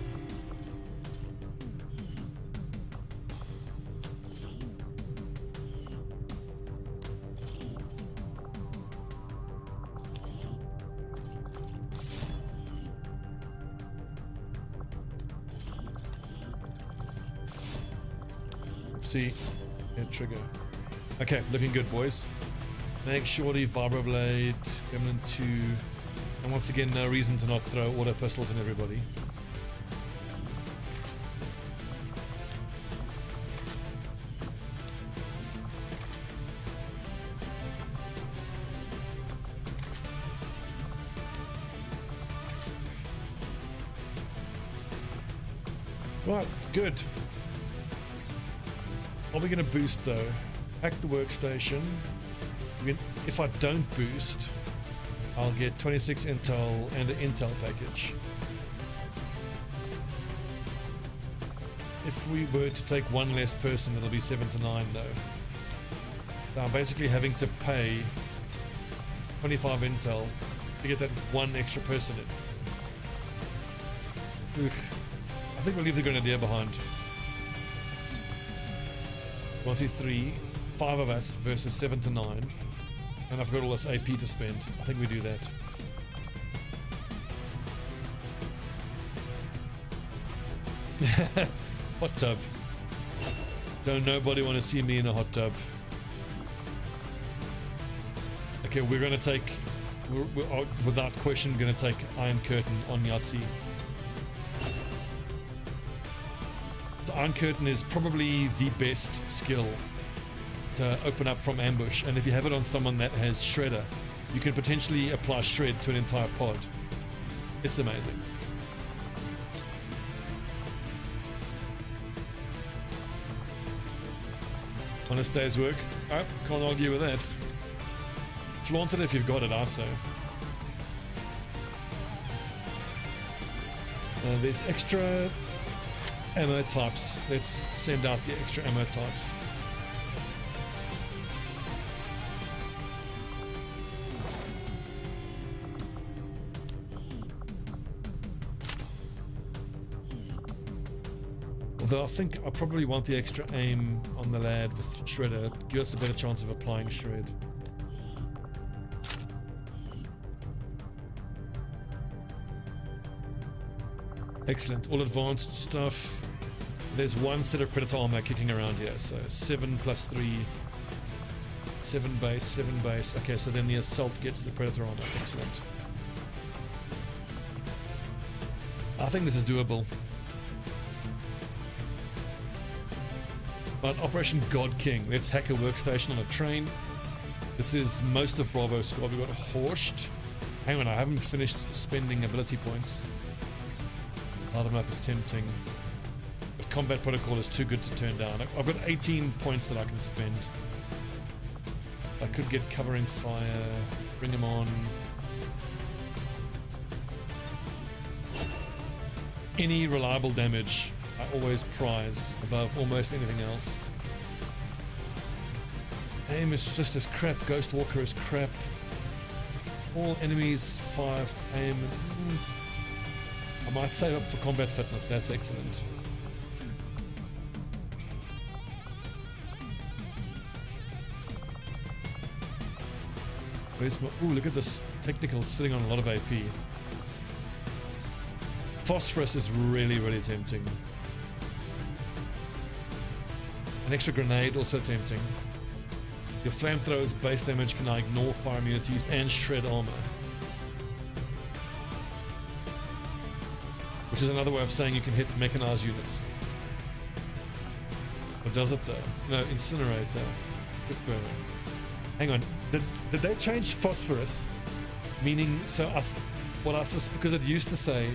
See, hair trigger. Okay, looking good, boys. Make shorty, vibroblade, gremlin 2, and once again, no reason to not throw auto pistols in everybody. Right, good. Are we going to boost though? Hack the workstation. If I don't boost, I'll get 26 intel and an intel package. If we were to take one less person, it'll be 7 to 9 though. So I'm basically having to pay 25 intel to get that one extra person in. Oof. I think we'll leave the Grenadier behind. 1, 2, 3, 5 of us versus 7 to 9. And I've got all this AP to spend. I think we do that. Hot tub. Don't nobody want to see me in a hot tub. Okay, we're going to take, we're without question, going to take Iron Curtain on Yahtzee. So Iron Curtain is probably the best skill to open up from ambush, and if you have it on someone that has Shredder, you can potentially apply Shred to an entire pod. It's amazing. Honest day's work. Oh, can't argue with that. Flaunt it if you've got it, I say. There's extra ammo types. Let's send out the extra ammo types. Although I think I probably want the extra aim on the lad with Shredder. Give us a better chance of applying Shred. Excellent. All advanced stuff. There's one set of Predator armor kicking around here. So 7 plus 3. 7 base, 7 base. Okay, so then the assault gets the Predator armor. Excellent. I think this is doable. But Operation God King. Let's hack a workstation on a train. This is most of Bravo squad. We've got Horsed. Hang on, I haven't finished spending ability points. Light them up is tempting. But Combat Protocol is too good to turn down. I've got 18 points that I can spend. I could get Covering Fire. Bring them on. Any reliable damage I always prize above almost anything else. Aim is just as crap. Ghost Walker is crap. All enemies 5 aim. I might save up for combat fitness. That's excellent. Where's my... Ooh, look at this technical sitting on a lot of AP. Phosphorus is really, really tempting. An extra grenade, also tempting. Your flamethrower's base damage can now ignore fire immunities and shred armor. Which is another way of saying you can hit mechanized units. Or does it though? No, incinerator. Quick burn. Hang on. Did they change phosphorus? Meaning, so because it used to say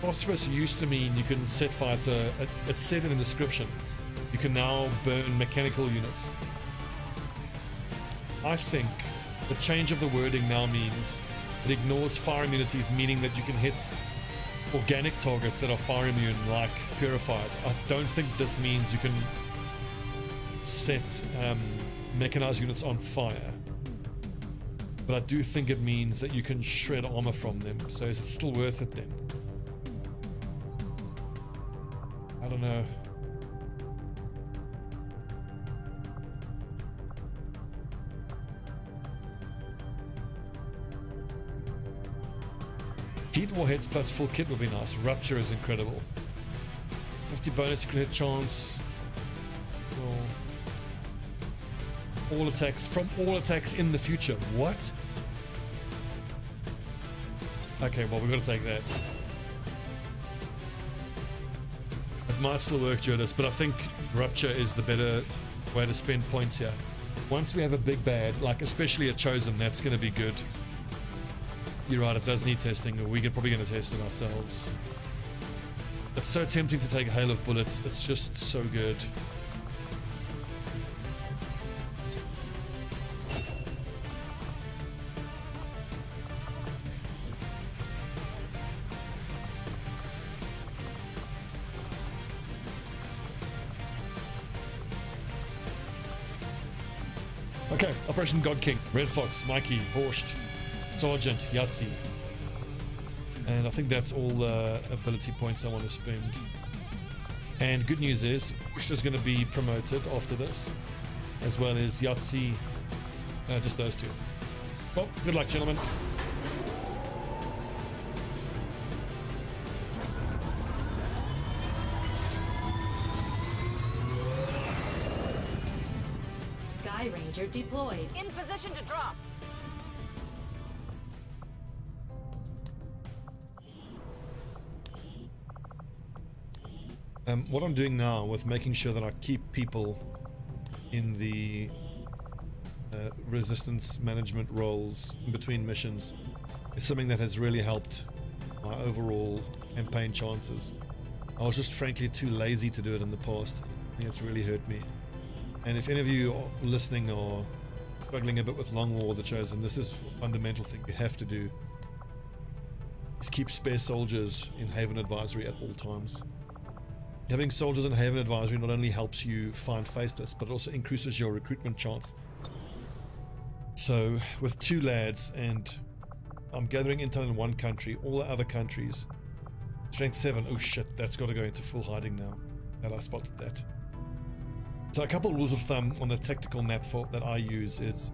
phosphorus used to mean you can set fire to. It said in the description. You can now burn mechanical units. I think the change of the wording now means it ignores fire immunities, meaning that you can hit organic targets that are fire immune, like purifiers. I don't think this means you can set mechanized units on fire. But I do think it means that you can shred armor from them. So is it still worth it then? I don't know. Heat warheads plus full kit would be nice. Rupture is incredible. 50 bonus you can hit chance. All attacks from all attacks in the future. What? Okay, well, we've got to take that. It might still work, Jodis, but I think Rupture is the better way to spend points here. Once we have a big bad, like especially a Chosen, that's going to be good. You're right, it does need testing. We're probably going to test it ourselves. It's so tempting to take a hail of bullets. It's just so good. Okay, Operation God King, Red Fox, Mikey, Borscht, Sergeant, Yahtzee. And I think that's all the ability points I want to spend. And good news is, Borscht is going to be promoted after this, as well as Yahtzee, just those two. Well, good luck, gentlemen. Sky Ranger deployed. In position to drop. What I'm doing now with making sure that I keep people in the resistance management roles in between missions is something that has really helped my overall campaign chances. I was just frankly too lazy to do it in the past. I think it's really hurt me. And if any of you are listening or struggling a bit with Long War of the Chosen, this is a fundamental thing you have to do. Is keep spare soldiers in Haven Advisory at all times. Having soldiers in Haven Advisory not only helps you find faceless, but also increases your recruitment chance. So with 2 lads, and I'm gathering intel in one country, all the other countries, strength 7, oh shit, that's got to go into full hiding now. And I spotted that. So a couple of rules of thumb on the tactical map for that I use is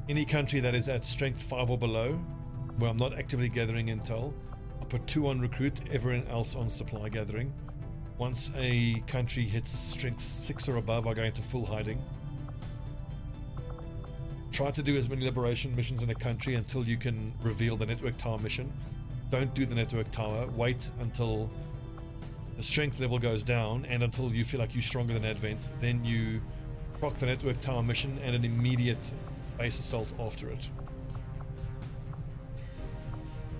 any country that is at strength 5 or below, where I'm not actively gathering intel, I put 2 on recruit, everyone else on supply gathering. Once a country hits strength 6 or above, I go into full hiding. Try to do as many liberation missions in a country until you can reveal the network tower mission. Don't do the network tower, wait until the strength level goes down and until you feel like you're stronger than Advent. Then you proc the network tower mission and an immediate base assault after it.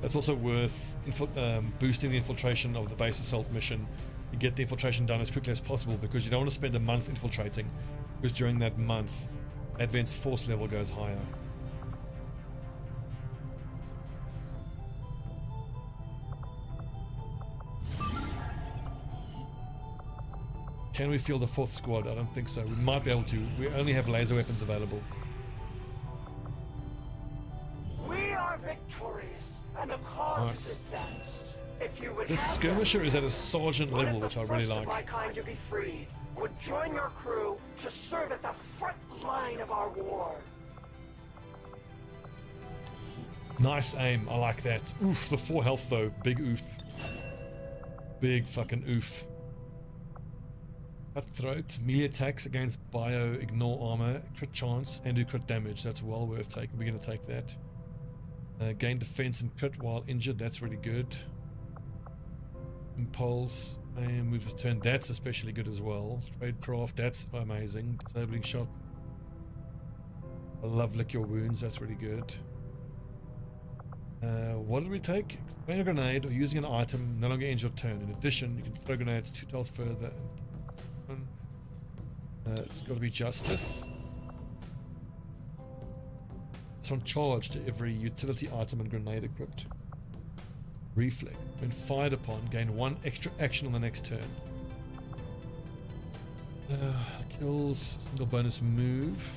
It's also worth boosting the infiltration of the base assault mission to get the infiltration done as quickly as possible, because you don't want to spend a month infiltrating, because during that month Advent's force level goes higher. Can we field a 4th squad? I don't think so. We might be able to. We only have laser weapons available. We are victorious, and the cause Nice. is advanced. If you would This have skirmisher is at a sergeant one level, of which the I really first like. of my kind to be freed would join your crew to serve at the front line of our war. Nice aim, I like that. Oof, the 4 health though, big oof. Big fucking oof. Cutthroat, melee attacks against bio, ignore armor, crit chance, and do crit damage. That's well worth taking. We're going to take that. Gain defense and crit while injured. That's really good. Impulse. And move his turn. That's especially good as well. Tradecraft, that's amazing. Disabling shot. I love lick your wounds, that's really good. What did we take? Throwing a grenade or using an item no longer ends your turn. In addition, you can throw grenades 2 tiles further. It's got to be justice. It's on charge to every utility item and grenade equipped. Reflect. When fired upon, gain 1 extra action on the next turn. Kills, single bonus move.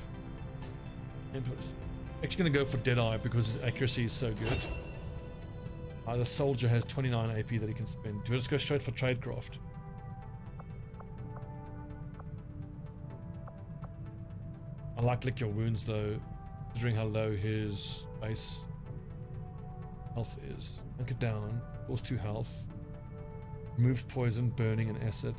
Actually going to go for Deadeye because his accuracy is so good. The soldier has 29 AP that he can spend. Do we just go straight for Tradecraft? I like lick your wounds though, considering how low his base health is. Knock it down, falls 2 health. Removes poison, burning, and acid.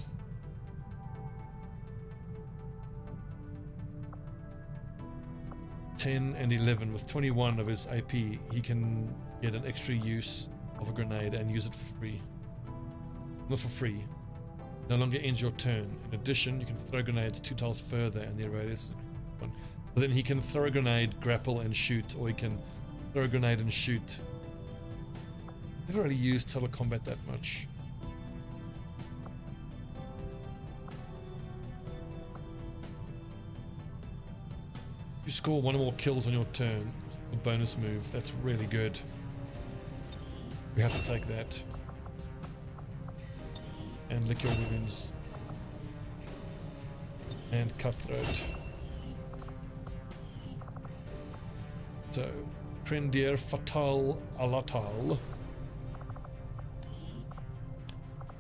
And 11 with 21 of his AP, he can get an extra use of a grenade and use it for free. Not for free. No longer ends your turn. In addition, you can throw grenades 2 tiles further and their radius is 1. But then he can throw a grenade, grapple, and shoot, or he can throw a grenade and shoot. Never really used total combat that much. You score 1 or more kills on your turn, a bonus move. That's really good. We have to take that. And lick your wounds. And cutthroat. So, Grenadier Fatal Alatal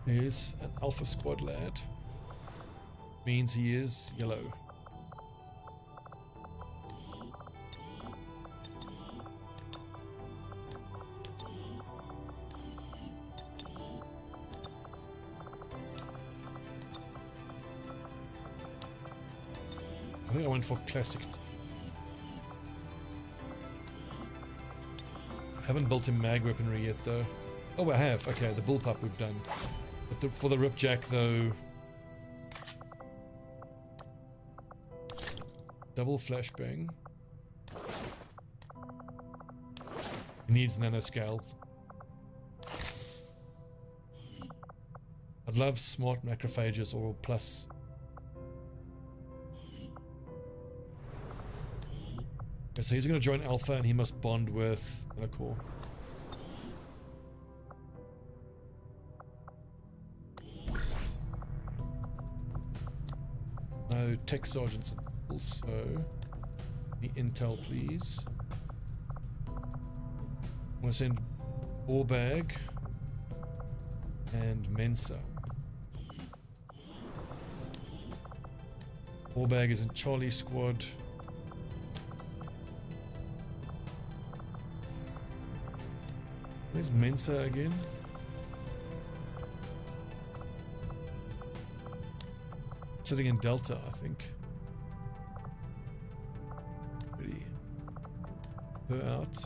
is an Alpha Squad lad. Means he is yellow. I think I went for classic. Haven't built him mag weaponry yet though. Oh, I have. Okay, the bullpup we've done. But for the ripjack though, double flashbang. He needs nanoscale. I'd love smart macrophages or plus. Okay, so he's going to join Alpha and he must bond with Core. No tech sergeants. Also, the intel, please. I'm going to send Orbag and Mensa. Orbag is in Charlie Squad. Where's Mensa again? Sitting in Delta, I think. Ready. Her out.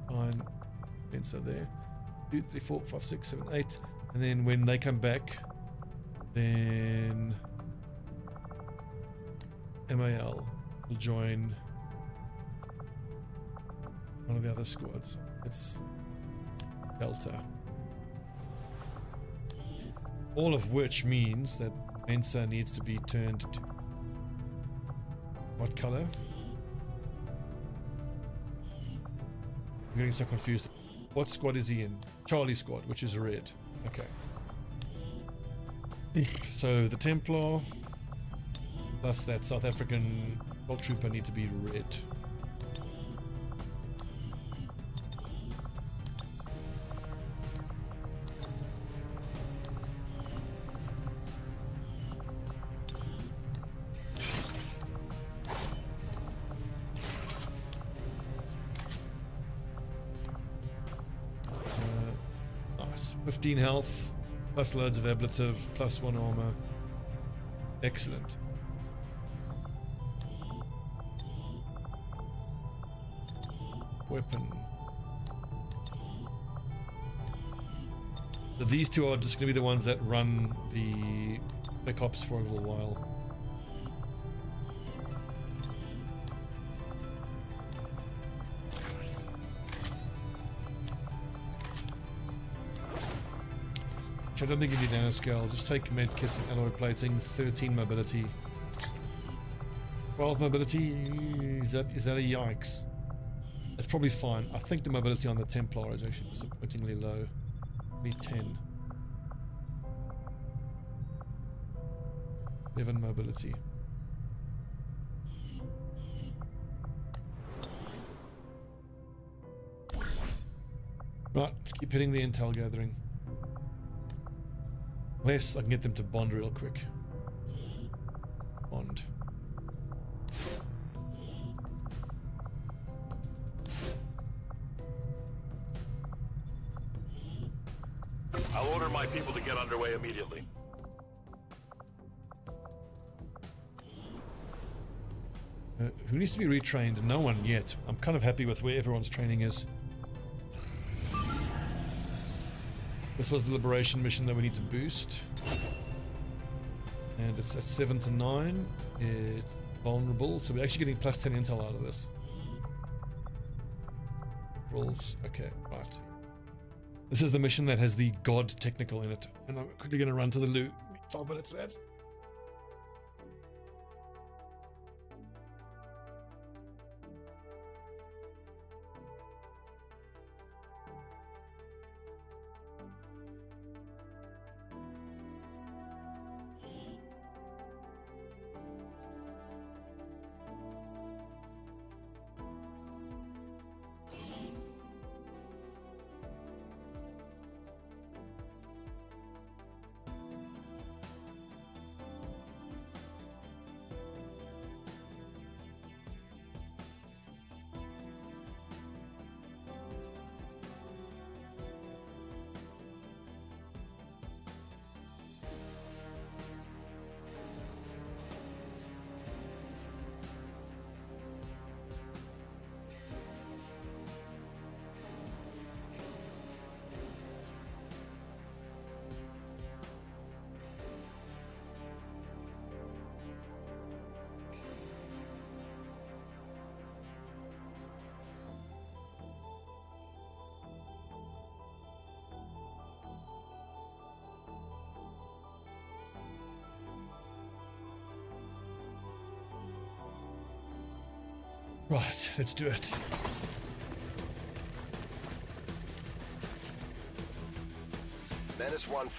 Fine. Mensa there. 2, 3, 4, 5, 6, 7, 8. And then when they come back, then MAL will join one of the other squads. It's Delta. All of which means that Mensa needs to be turned to what color? I'm getting so confused. What squad is he in? Charlie squad, which is red. Okay. So the Templar plus that South African Gold Trooper need to be red. Nice. 15 health, plus loads of ablative, plus 1 armor. Excellent. Weapon. So these two are just going to be the ones that run the Black Ops for a little while. Which I don't think you need nanoscale. Just take medkit and alloy plating, 13 mobility. 12 mobility, is that a yikes? That's probably fine. I think the mobility on the Templar is actually disappointingly low. Only 10. 11 mobility. Right, let's keep hitting the intel gathering. Unless I can get them to bond real quick. Bond. I'll order my people to get underway immediately. Who needs to be retrained? No one yet. I'm kind of happy with where everyone's training is. This was the liberation mission that we need to boost. And it's at 7 to 9. It's vulnerable, so we're actually getting plus 10 intel out of this. Rules. Okay, right. This is the mission that has the God technical in it. And I'm quickly going to run to the loot. 5 minutes left. Right, let's do it. Menace 1-5.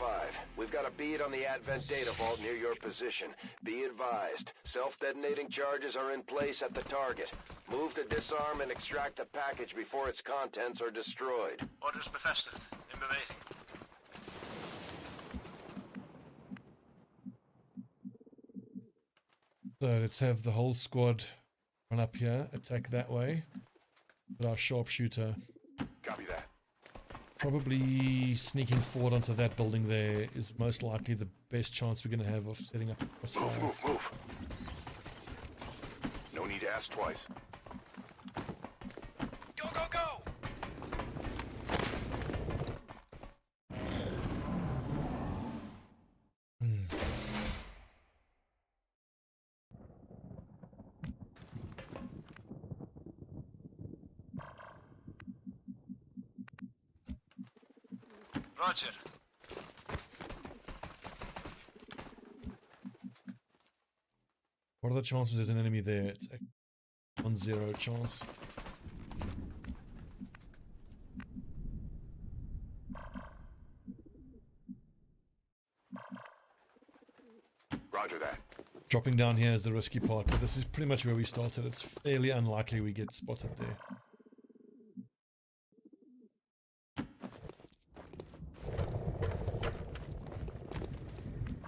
We've got a bead on the Advent data vault near your position. Be advised, self-detonating charges are in place at the target. Move to disarm and extract the package before its contents are destroyed. Orders befestigd. In beweging. So let's have the whole squad run up here, attack that way. With our Sharpshooter. Copy that. Probably sneaking forward onto that building there is most likely the best chance we're going to have of setting up a crossfire. Move. No need to ask twice. Go, go, go! Roger. What are the chances there's an enemy there? It's a 1-0 chance. Roger that. Dropping down here is the risky part, but this is pretty much where we started. It's fairly unlikely we get spotted there.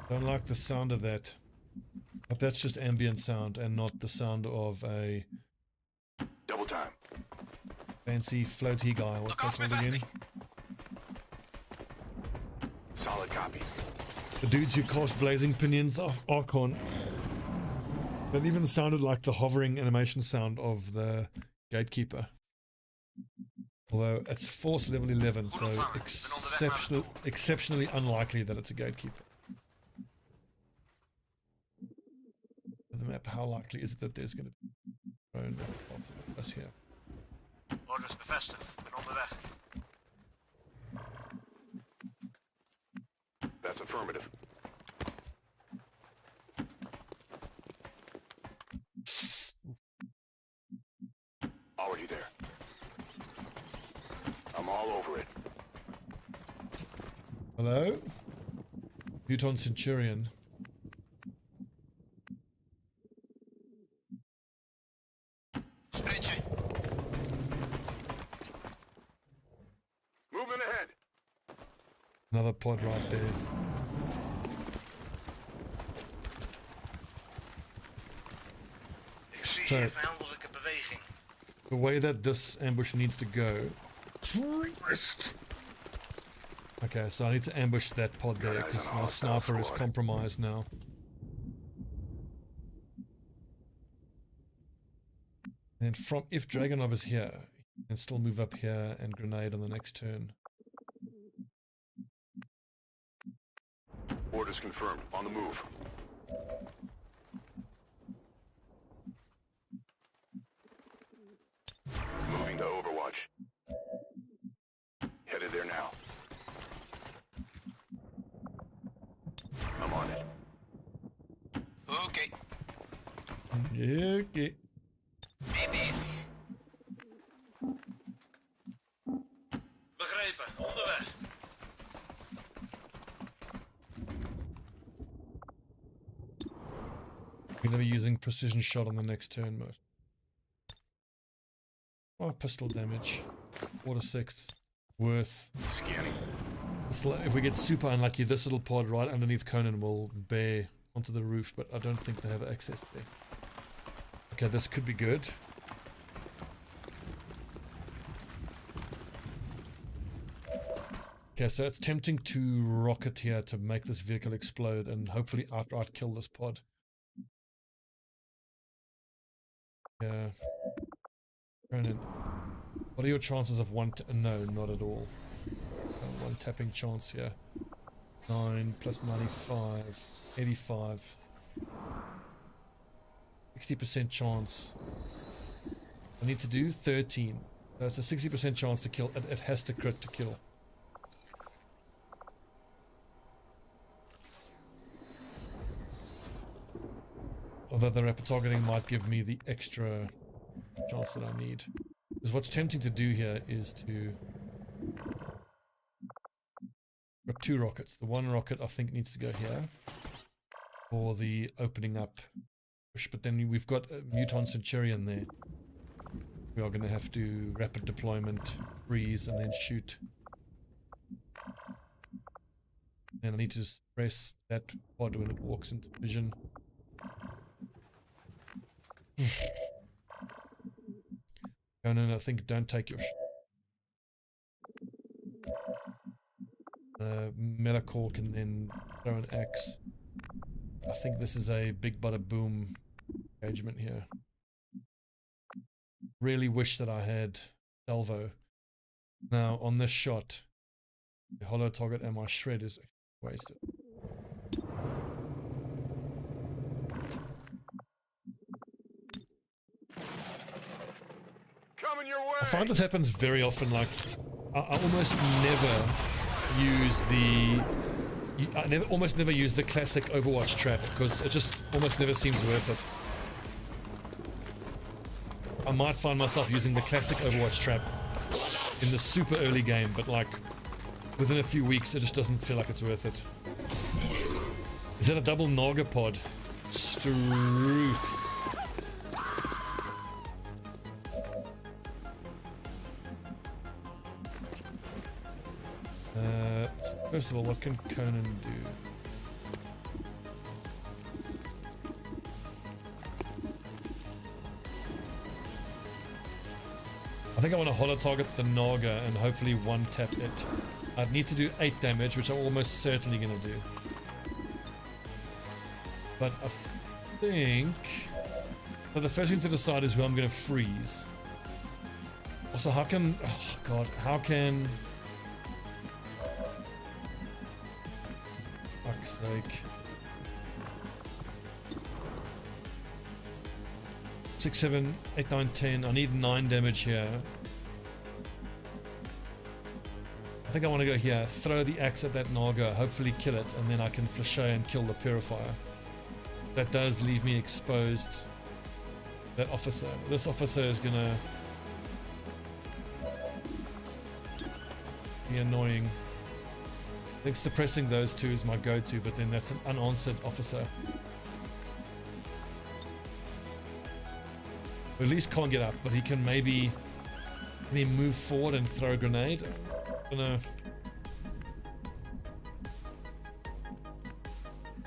Don't like the sound of that. But that's just ambient sound and not the sound of a double time fancy floaty guy. What's that called again? Solid copy. The dudes who cast blazing pinions off Archon. That even sounded like the hovering animation sound of the Gatekeeper. Although it's force level 11, so exceptionally unlikely that it's a gatekeeper. The map, how likely is it that there's going to be drone of us here? Orders bevestigd. Ben onderweg. That's affirmative. Already there. I'm all over it. Hello? Buton Centurion. Sprintje. Movement ahead. Another pod right there. Ik zie So, hier vijandelijke beweging. the way that this ambush needs to go. Okay, so I need to ambush that pod there because my sniper is compromised now. And from if Dragonov is here, he can still move up here and grenade on the next turn. Orders confirmed. On the move. Moving to Overwatch. Headed there now. I'm on it. Oké. Okay. Mee bezig. Begrepen. Onderweg. We're going to be using precision shot on the next turn most. Oh, pistol damage. 4-6. Worth. Scanning. If we get super unlucky, this little pod right underneath Conan will bear onto the roof, but I don't think they have access there. Okay, this could be good. Okay, so it's tempting to rocket here to make this vehicle explode and hopefully outright kill this pod. Yeah. Conan, what are your chances of one? No, not at all. One tapping chance here. 9 plus 95, 85. 60% chance. I need to do 13. So it's a 60% chance to kill. It has to crit to kill. Although the rapid targeting might give me the extra chance that I need. Because what's tempting to do here is to... Got 2 rockets. The one rocket I think needs to go here for the opening up push, but then we've got a Muton Centurion there. We are going to have to rapid deployment, freeze, and then shoot. And I need to press that pod when it walks into vision. Conan, I think don't take your Metacore can then throw an axe. I think this is a big bada boom engagement here. Really wish that I had salvo. Now on this shot, the hollow target and my shred is wasted. Coming your way. I find this happens very often. Like I almost never use the almost never use the classic Overwatch trap because it just almost never seems worth it. I might find myself using the classic Overwatch trap in the super early game, but like within a few weeks it just doesn't feel like it's worth it. Is that a double Naga pod? Struth. First of all, what can Conan do? I think I want to holo target the Naga and hopefully one tap it. I'd need to do 8 damage, which I'm almost certainly going to do. But I think... So the first thing to decide is who I'm going to freeze. So how can... Oh god, how can... Fuck's sake. 6, 7, 8, 9, 10. I need 9 damage here. I think I want to go here, throw the axe at that Naga, hopefully kill it, and then I can flashay and kill the purifier. That does leave me exposed. That officer. This officer is gonna be annoying. I think suppressing those two is my go-to, but then that's an unanswered officer. Or at least can't get up, but he can maybe move forward and throw a grenade. I don't know.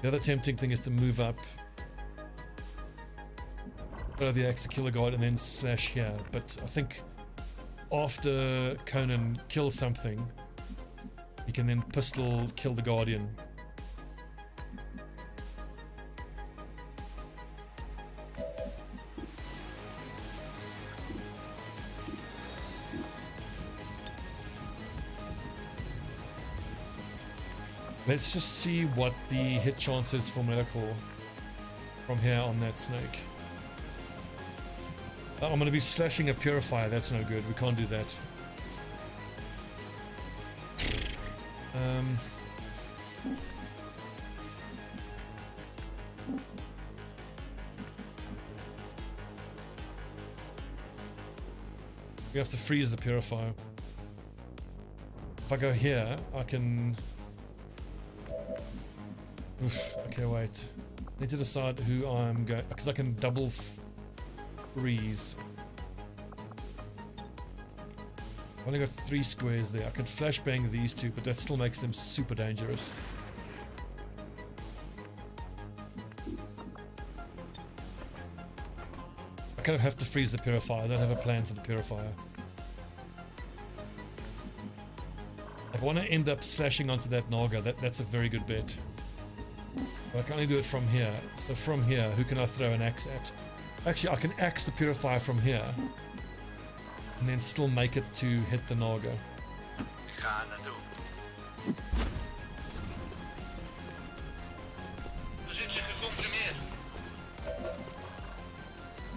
The other tempting thing is to move up, throw the axe to kill a guard, and then slash here. But I think after Conan kills something, he can then pistol kill the Guardian. Let's just see what the hit chance is for medical from here on that snake. I'm going to be slashing a purifier. That's no good. We can't do that. We have to freeze the purifier. If I go here, I can... Oof, okay, wait. I need to decide who I'm going... Because I can double freeze. I've only got 3 squares there. I could flashbang these two, but that still makes them super dangerous. I kind of have to freeze the purifier. I don't have a plan for the purifier. If I want to end up slashing onto that Naga, that's a very good bet. But I can only do it from here. So from here, who can I throw an axe at? Actually, I can axe the purifier from here. And then still make it to hit the Naga. Ga naartoe. Positie gecomprimeerd.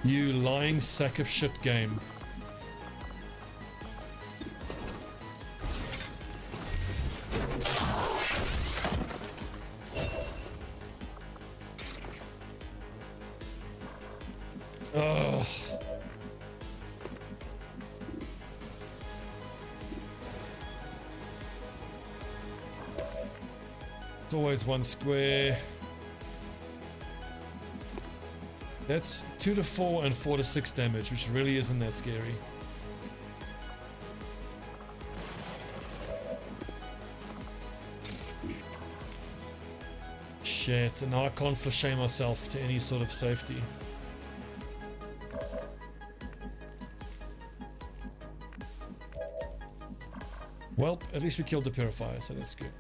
You lying sack of shit game. Ugh. It's always 1 square. That's 2 to 4 and 4 to 6 damage, which really isn't that scary. Shit, and now I can't flashay myself to any sort of safety. Well, at least we killed the purifier, so that's good.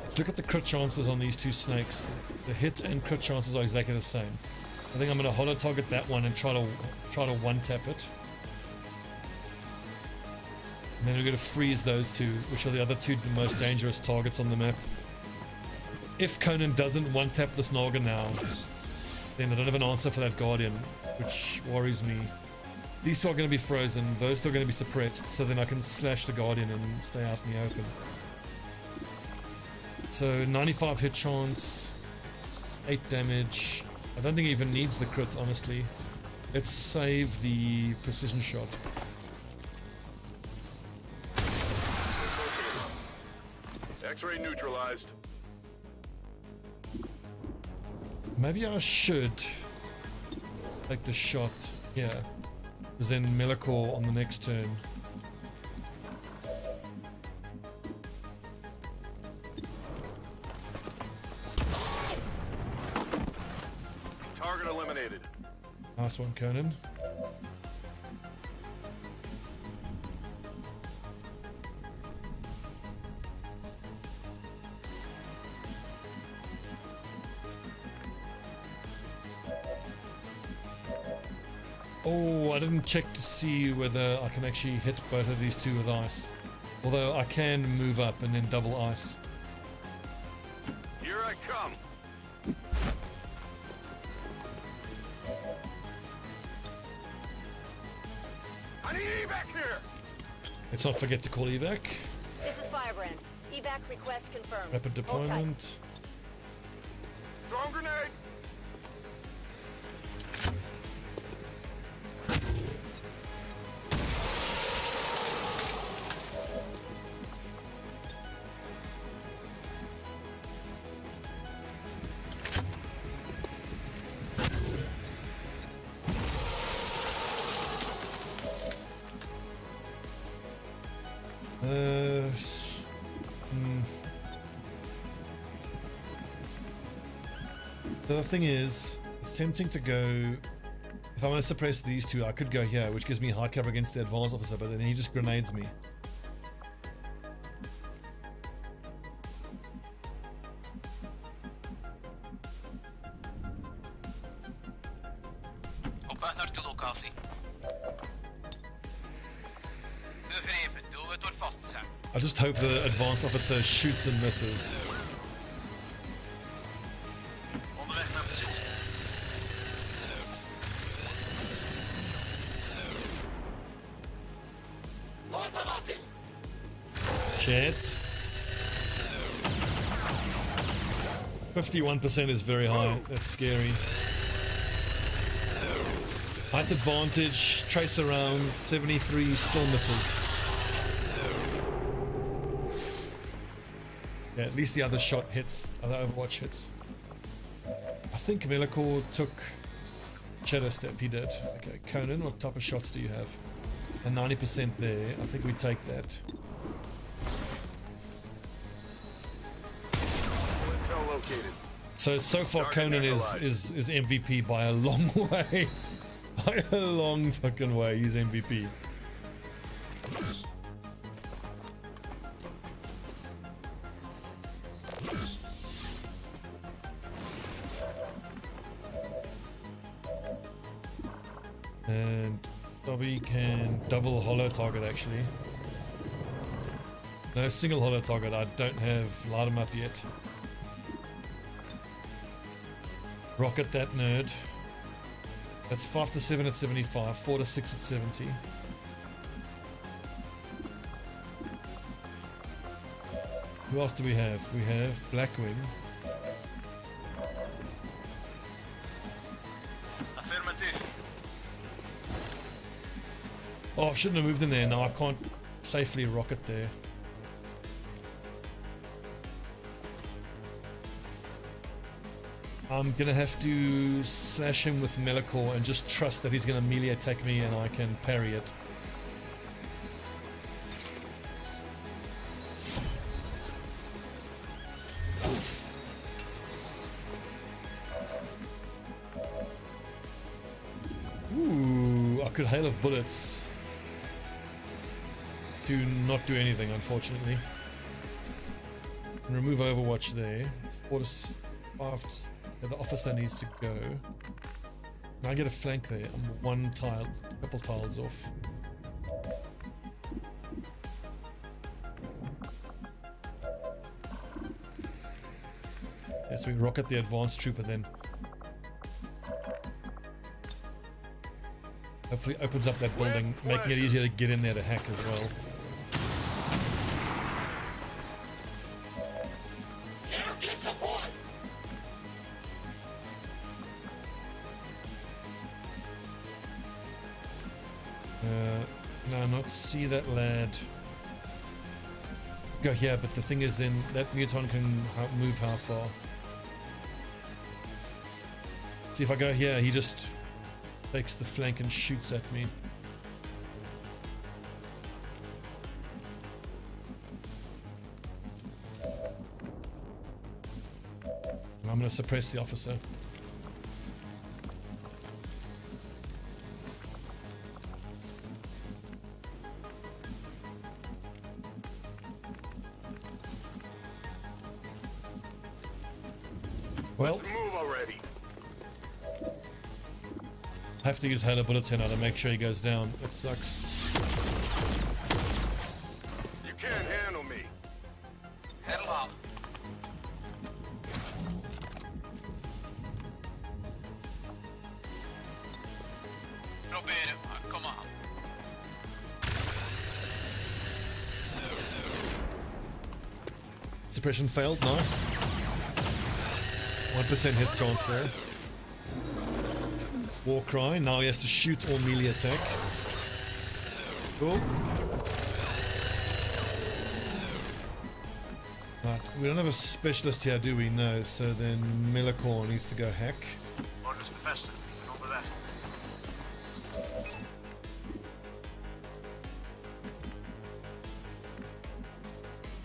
Let's look at the crit chances on these 2 snakes. The hit and crit chances are exactly the same. I think I'm going to holo target that one and try to one-tap it. And then we're going to freeze those 2, which are the other 2 most dangerous targets on the map. If Conan doesn't one-tap this Naga now, then I don't have an answer for that Guardian, which worries me. These 2 are going to be frozen, those 2 are going to be suppressed, so then I can slash the Guardian and stay out in the open. So 95 hit chance, 8 damage. I don't think he even needs the crit, honestly. Let's save the precision shot. X-ray neutralized. Maybe I should take the shot here, because then Melikor on the next turn. Target eliminated. Nice one, Conan. Oh, I didn't check to see whether I can actually hit both of these two with ice. Although I can move up and then double ice. Here I come. I need evac here. Let's not forget to call evac. This is Firebrand. Evac request confirmed. Rapid Hold tight. deployment. Throwing grenade. The thing is, it's tempting to go. If I want to suppress these two, I could go here, which gives me high cover against the advanced officer, but then he just grenades me. Op weg naar de locatie. Begrepen, doelwit wordt vastgezet. I just hope the advanced officer shoots and misses. Onderweg naar positie. Shit. 51% is very high. That's scary. Height advantage, trace around, 73 still misses. Yeah, at least the other shot hits, other Overwatch hits. I think Melikor took Shadow Step, he did. Okay, Conan, what type of shots do you have? A 90% there, I think we take that. Intel located. So far Conan is MVP by a long way. By a long fucking way, he's MVP. And Stobbie can double holo target actually. No, single holo target, I don't have light him up yet. Rocket that nerd. That's 5 to 7 at 75, 4 to 6 at 70. Who else do we have? We have Blackwing. Affirmative. Oh, I shouldn't have moved in there. No, I can't safely rocket there. I'm gonna have to slash him with Melikor and just trust that he's gonna melee attack me and I can parry it. Ooh, I could hail of bullets. Do not do anything, unfortunately. Remove Overwatch there. 4 to 5. The officer needs to go. Now I get a flank there. I'm one tile, couple tiles off. Yeah, so we rocket the advanced trooper then. Hopefully opens up that building, making it easier to get in there to hack as well. No, not see that lad. Go here, but the thing is then that muton can move how far? See, if I go here, he just takes the flank and shoots at me. And I'm going to suppress the officer. Well, move already. have to use hella bullets here now to make sure he goes down. It sucks. You can't handle me. Helemaal. Proberen, maar kom aan. Suppression failed, nice. 1% hit chance there. War cry, now he has to shoot or melee attack. Cool. Right, we don't have a specialist here, do we? No, so then Millicor needs to go hack. Orders bevestigd. Onderweg.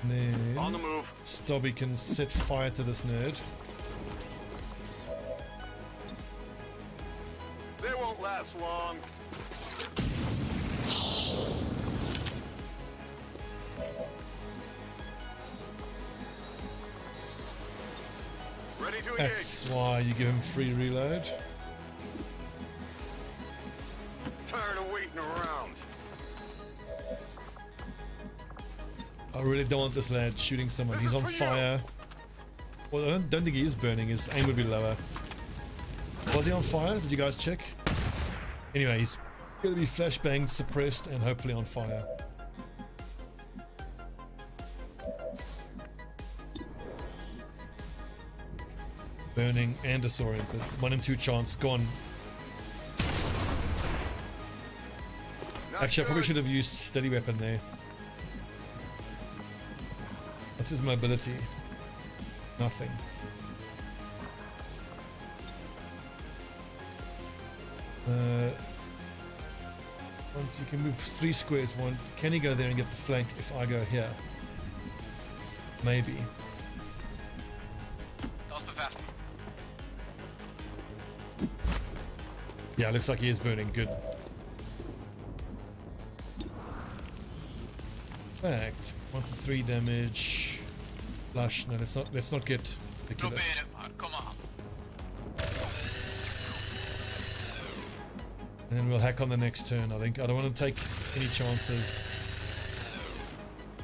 And then On the move. Stobbie can set fire to this nerd. They won't last long. Ready to engage. That's why you give him free reload. Tired of waiting around. I really don't want this lad shooting someone. He's on fire. Well, I don't think he is burning. His aim would be lower. Was he on fire? Did you guys check? Anyway, he's going to be flashbanged, suppressed, and hopefully on fire. Burning and disoriented. 1 in 2 chance. Gone. Actually, I probably should have used steady weapon there. What's his mobility? Nothing. You can move 3 squares. One. Can he go there and get the flank if I go here? Maybe. Dat is bevestigd. Yeah, looks like he is burning. Good. Fact. 1 to 3 damage. Flush. No, let's not get ridiculous. Proberen, maar kom aan. And then we'll hack on the next turn, I think. I don't want to take any chances.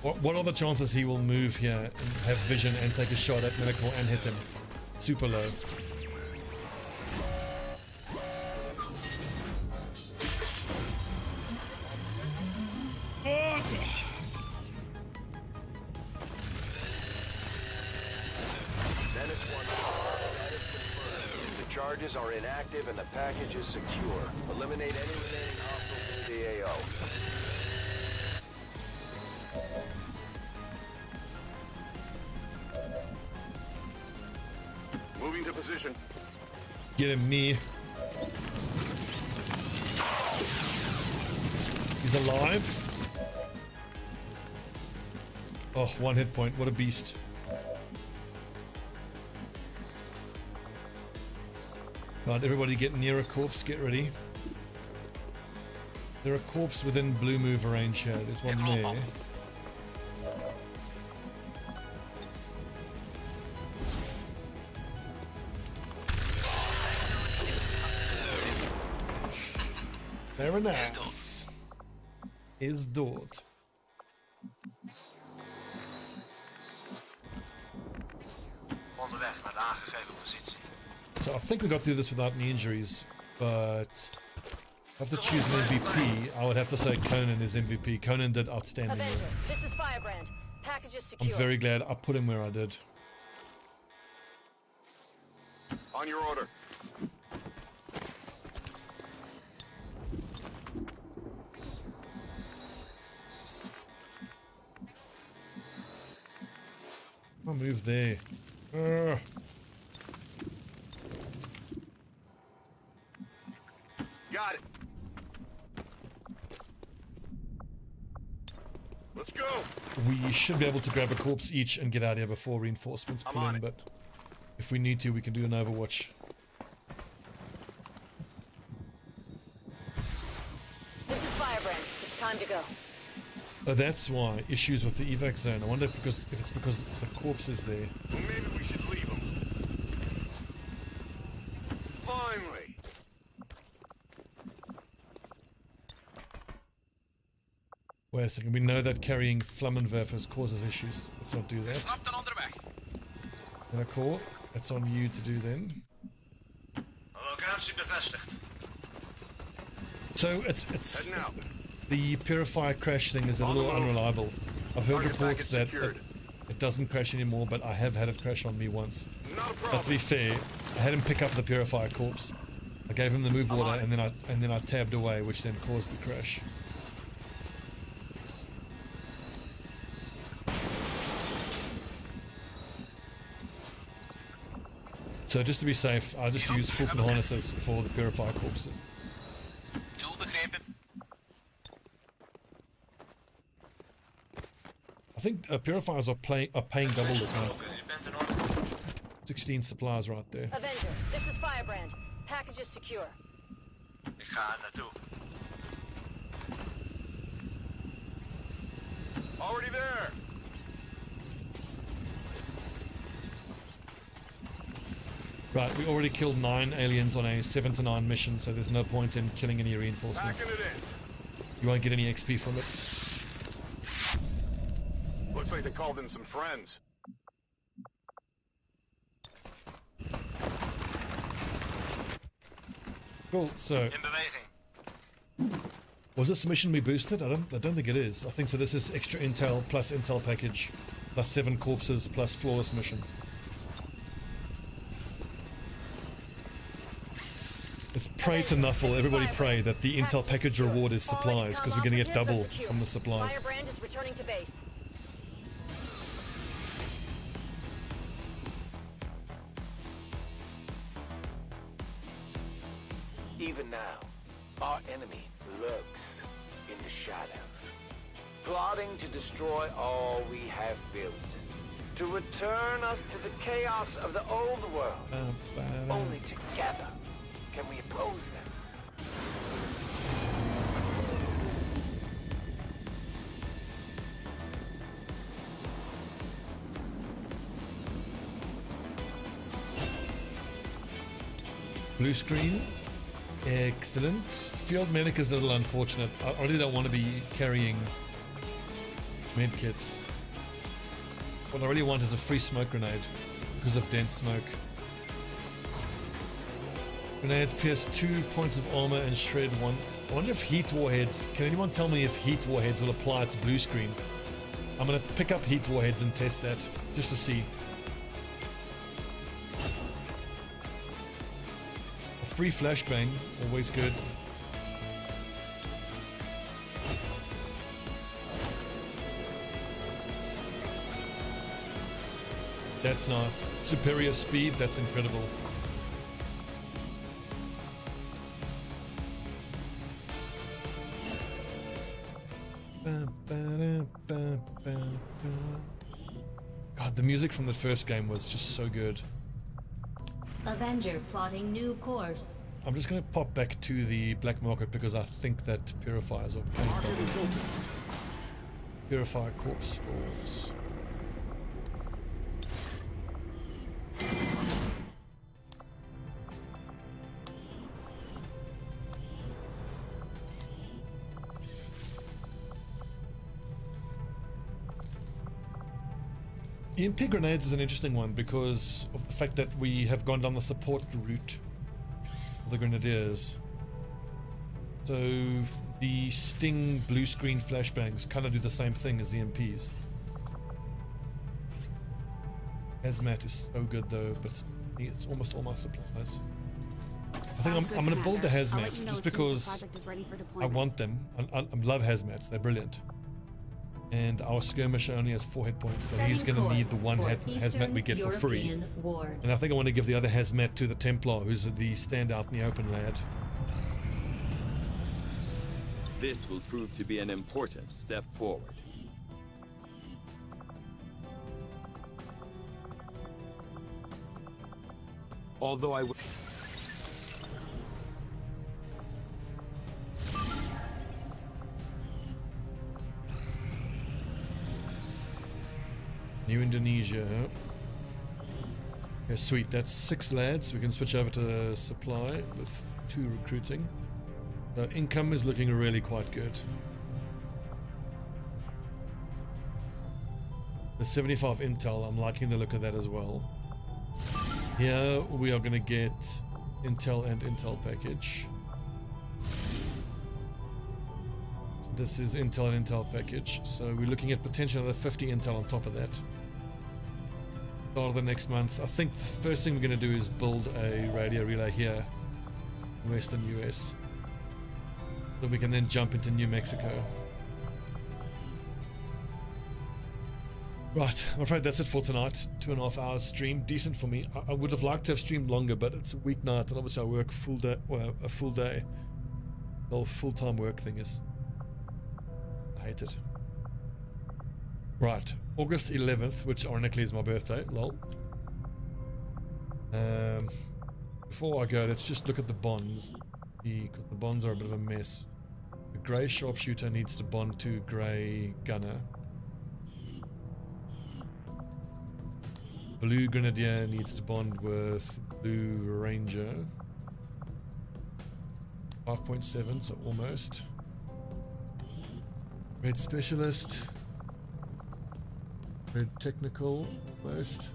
What are the chances he will move here and have vision and take a shot at Medical and hit him? Super low. Charges are inactive and the package is secure. Eliminate any remaining hostiles in the AO. Moving to position. Get him, me. He's alive. Oh, 1 hit point. What a beast. Right, everybody get near a corpse, get ready. There are corpses within blue move range here. There's one there. Very nice. Is dood. Onderweg naar de aangegeven positie. So I think we got through this without any injuries, but if I have to choose an MVP, I would have to say Conan is MVP. Conan did outstanding. Avenger, this is Firebrand. Package is secure. I'm very glad I put him where I did. On your order. I'll move there. Got it. Let's go. We should be able to grab a corpse each and get out of here before reinforcements pull in, but if we need to, we can do an overwatch. This is Firebrand. It's time to go. Oh, that's why. Issues with the evac zone. I wonder if it's because the corpse is there. Well, maybe we should leave them. Finally. Wait a second, we know that carrying Flammenwerfers causes issues. Let's not do that. Snapt en onderweg. D'accord, that's on you to do then. Locatie bevestigd. So it's the purifier crash thing is a little unreliable. I've heard reports that it doesn't crash anymore, but I have had it crash on me once. But to be fair, I had him pick up the purifier corpse. I gave him the move order, and then I tabbed away, which then caused the crash. So just to be safe, I just use Fulton harnesses for the purifier corpses. Doel begrepen. I think purifiers are paying double this month. 16 supplies right there. Avenger, this is Firebrand. Package is secure. Ik ga er naartoe. Already there. Right, we already killed 9 aliens on a 7 to 9 mission, so there's no point in killing any reinforcements. You won't get any XP from it. Looks like they called in some friends. Cool, so... In beweging. Was this mission we boosted? I don't think it is. I think so. This is extra intel plus intel package plus 7 corpses plus flawless mission. Let's pray to Nuffle, everybody pray that the intel package reward is supplies, because we're going to get double from the supplies. Firebrand is returning to base. Even now, our enemy lurks in the shadows, plotting to destroy all we have built, to return us to the chaos of the old world. Only together can we oppose them. Blue screen. Excellent. Field medic is a little unfortunate. I really don't want to be carrying medkits. What I really want is a free smoke grenade because of dense smoke. Grenades pierce 2 points of armor and shred 1. I wonder if heat warheads... Can anyone tell me if heat warheads will apply to blue screen? I'm going to pick up heat warheads and test that just to see. A free flashbang, always good. That's nice. Superior speed, that's incredible. God, the music from the first game was just so good. Avenger plotting new course. I'm just going to pop back to the black market because I think that purifiers are paying double. Purifier corpse stores. EMP grenades is an interesting one because of the fact that we have gone down the support route of the Grenadiers. So the Sting blue screen flashbangs kind of do the same thing as the EMPs. Hazmat is so good though, but it's almost all my supplies. I think I'm going to build the hazmat just because I want them. I love hazmats, they're brilliant. And our skirmisher only has 4 hit points, so he's going to need the one hazmat we get for free. And I think I want to give the other hazmat to the Templar, who's the standout in the open lad. This will prove to be an important step forward. Although I would... New Indonesia. Yeah, sweet. That's 6 lads. We can switch over to supply with 2 recruiting. The income is looking really quite good. The 75 intel, I'm liking the look of that as well. Here we are going to get intel and intel package. This is intel and intel package, so we're looking at potentially another 50 intel on top of that. Start of the next month. I think the first thing we're going to do is build a radio relay here in Western US. So we can then jump into New Mexico. Right, I'm afraid that's it for tonight. 2.5 hours stream, decent for me. I would have liked to have streamed longer, but it's a weeknight, and obviously I work full day. Well, a full day. The whole full-time work thing is, I hate it. Right, August 11th, which ironically is my birthday. Lol. Before I go, let's just look at the bonds, because the bonds are a bit of a mess. The grey Sharpshooter needs to bond to grey Gunner. Blue Grenadier needs to bond with Blue Ranger. 5.7, so almost. Red Specialist. Red Technical, almost.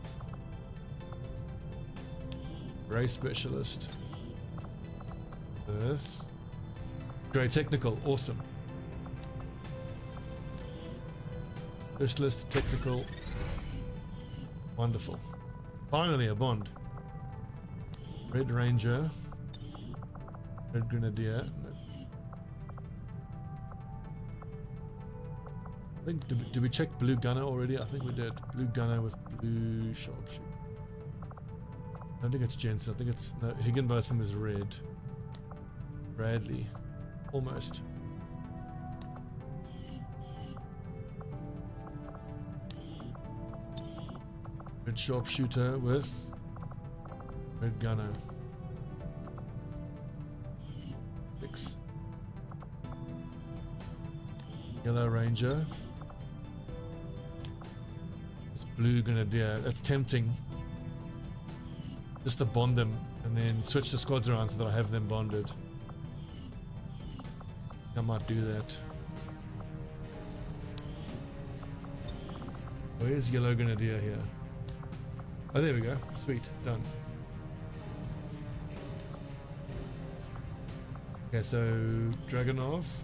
Grey Specialist. Earth. Grey Technical, awesome. Specialist, Technical. Wonderful. Finally a bond. Red Ranger. Red Grenadier. I think, did we check Blue Gunner already? I think we did. Blue Gunner with Blue Sharpshooter. I don't think it's Jensen. I think it's... No, Higginbotham is red. Bradley. Almost. Red Sharpshooter with Red Gunner. 6. Yellow Ranger. It's Blue Grenadier. That's tempting. Just to bond them and then switch the squads around so that I have them bonded. I might do that. Where's Yellow Grenadier here? Oh, there we go. Sweet. Done. Okay, so Dragonov.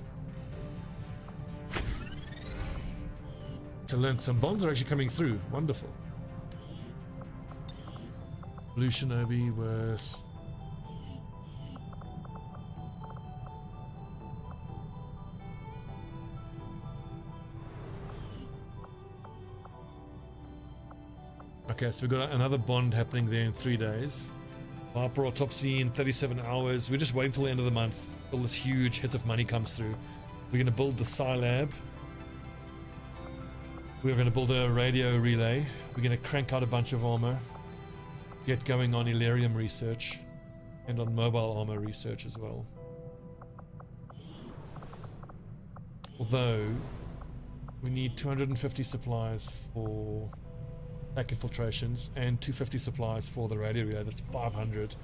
Excellent. Some bonds are actually coming through. Wonderful. Blue Shinobi with... Okay, so we've got another bond happening there in 3 days. Viper Autopsy in 37 hours. We're just waiting till the end of the month till this huge hit of money comes through. We're going to build the Scilab. We're going to build a radio relay. We're going to crank out a bunch of armor. Get going on Illyrium research. And on mobile armor research as well. Although, we need 250 supplies for... Pack infiltrations and 250 supplies for the radio relay. That's 500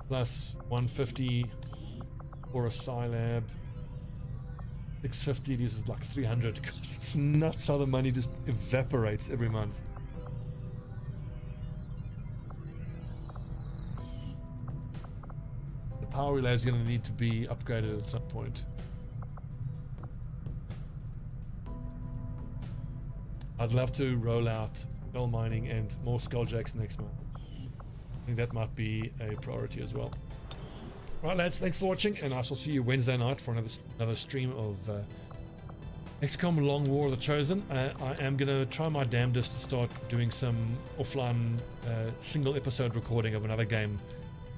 plus 150 for a Scilab. 650. This is like 300. It's nuts how the money just evaporates every month. The power relay is going to need to be upgraded at some point. I'd love to roll out gold mining and more Skulljacks next month. I think that might be a priority as well. Right, lads, thanks for watching, and I shall see you Wednesday night for another stream of XCOM Long War of the Chosen. I am going to try my damnedest to start doing some offline single episode recording of another game.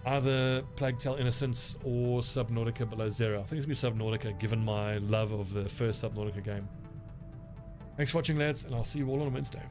Either Plague Tale Innocence or Subnautica Below Zero. I think it's going to be Subnautica, given my love of the first Subnautica game. Thanks for watching, lads, and I'll see you all on Wednesday.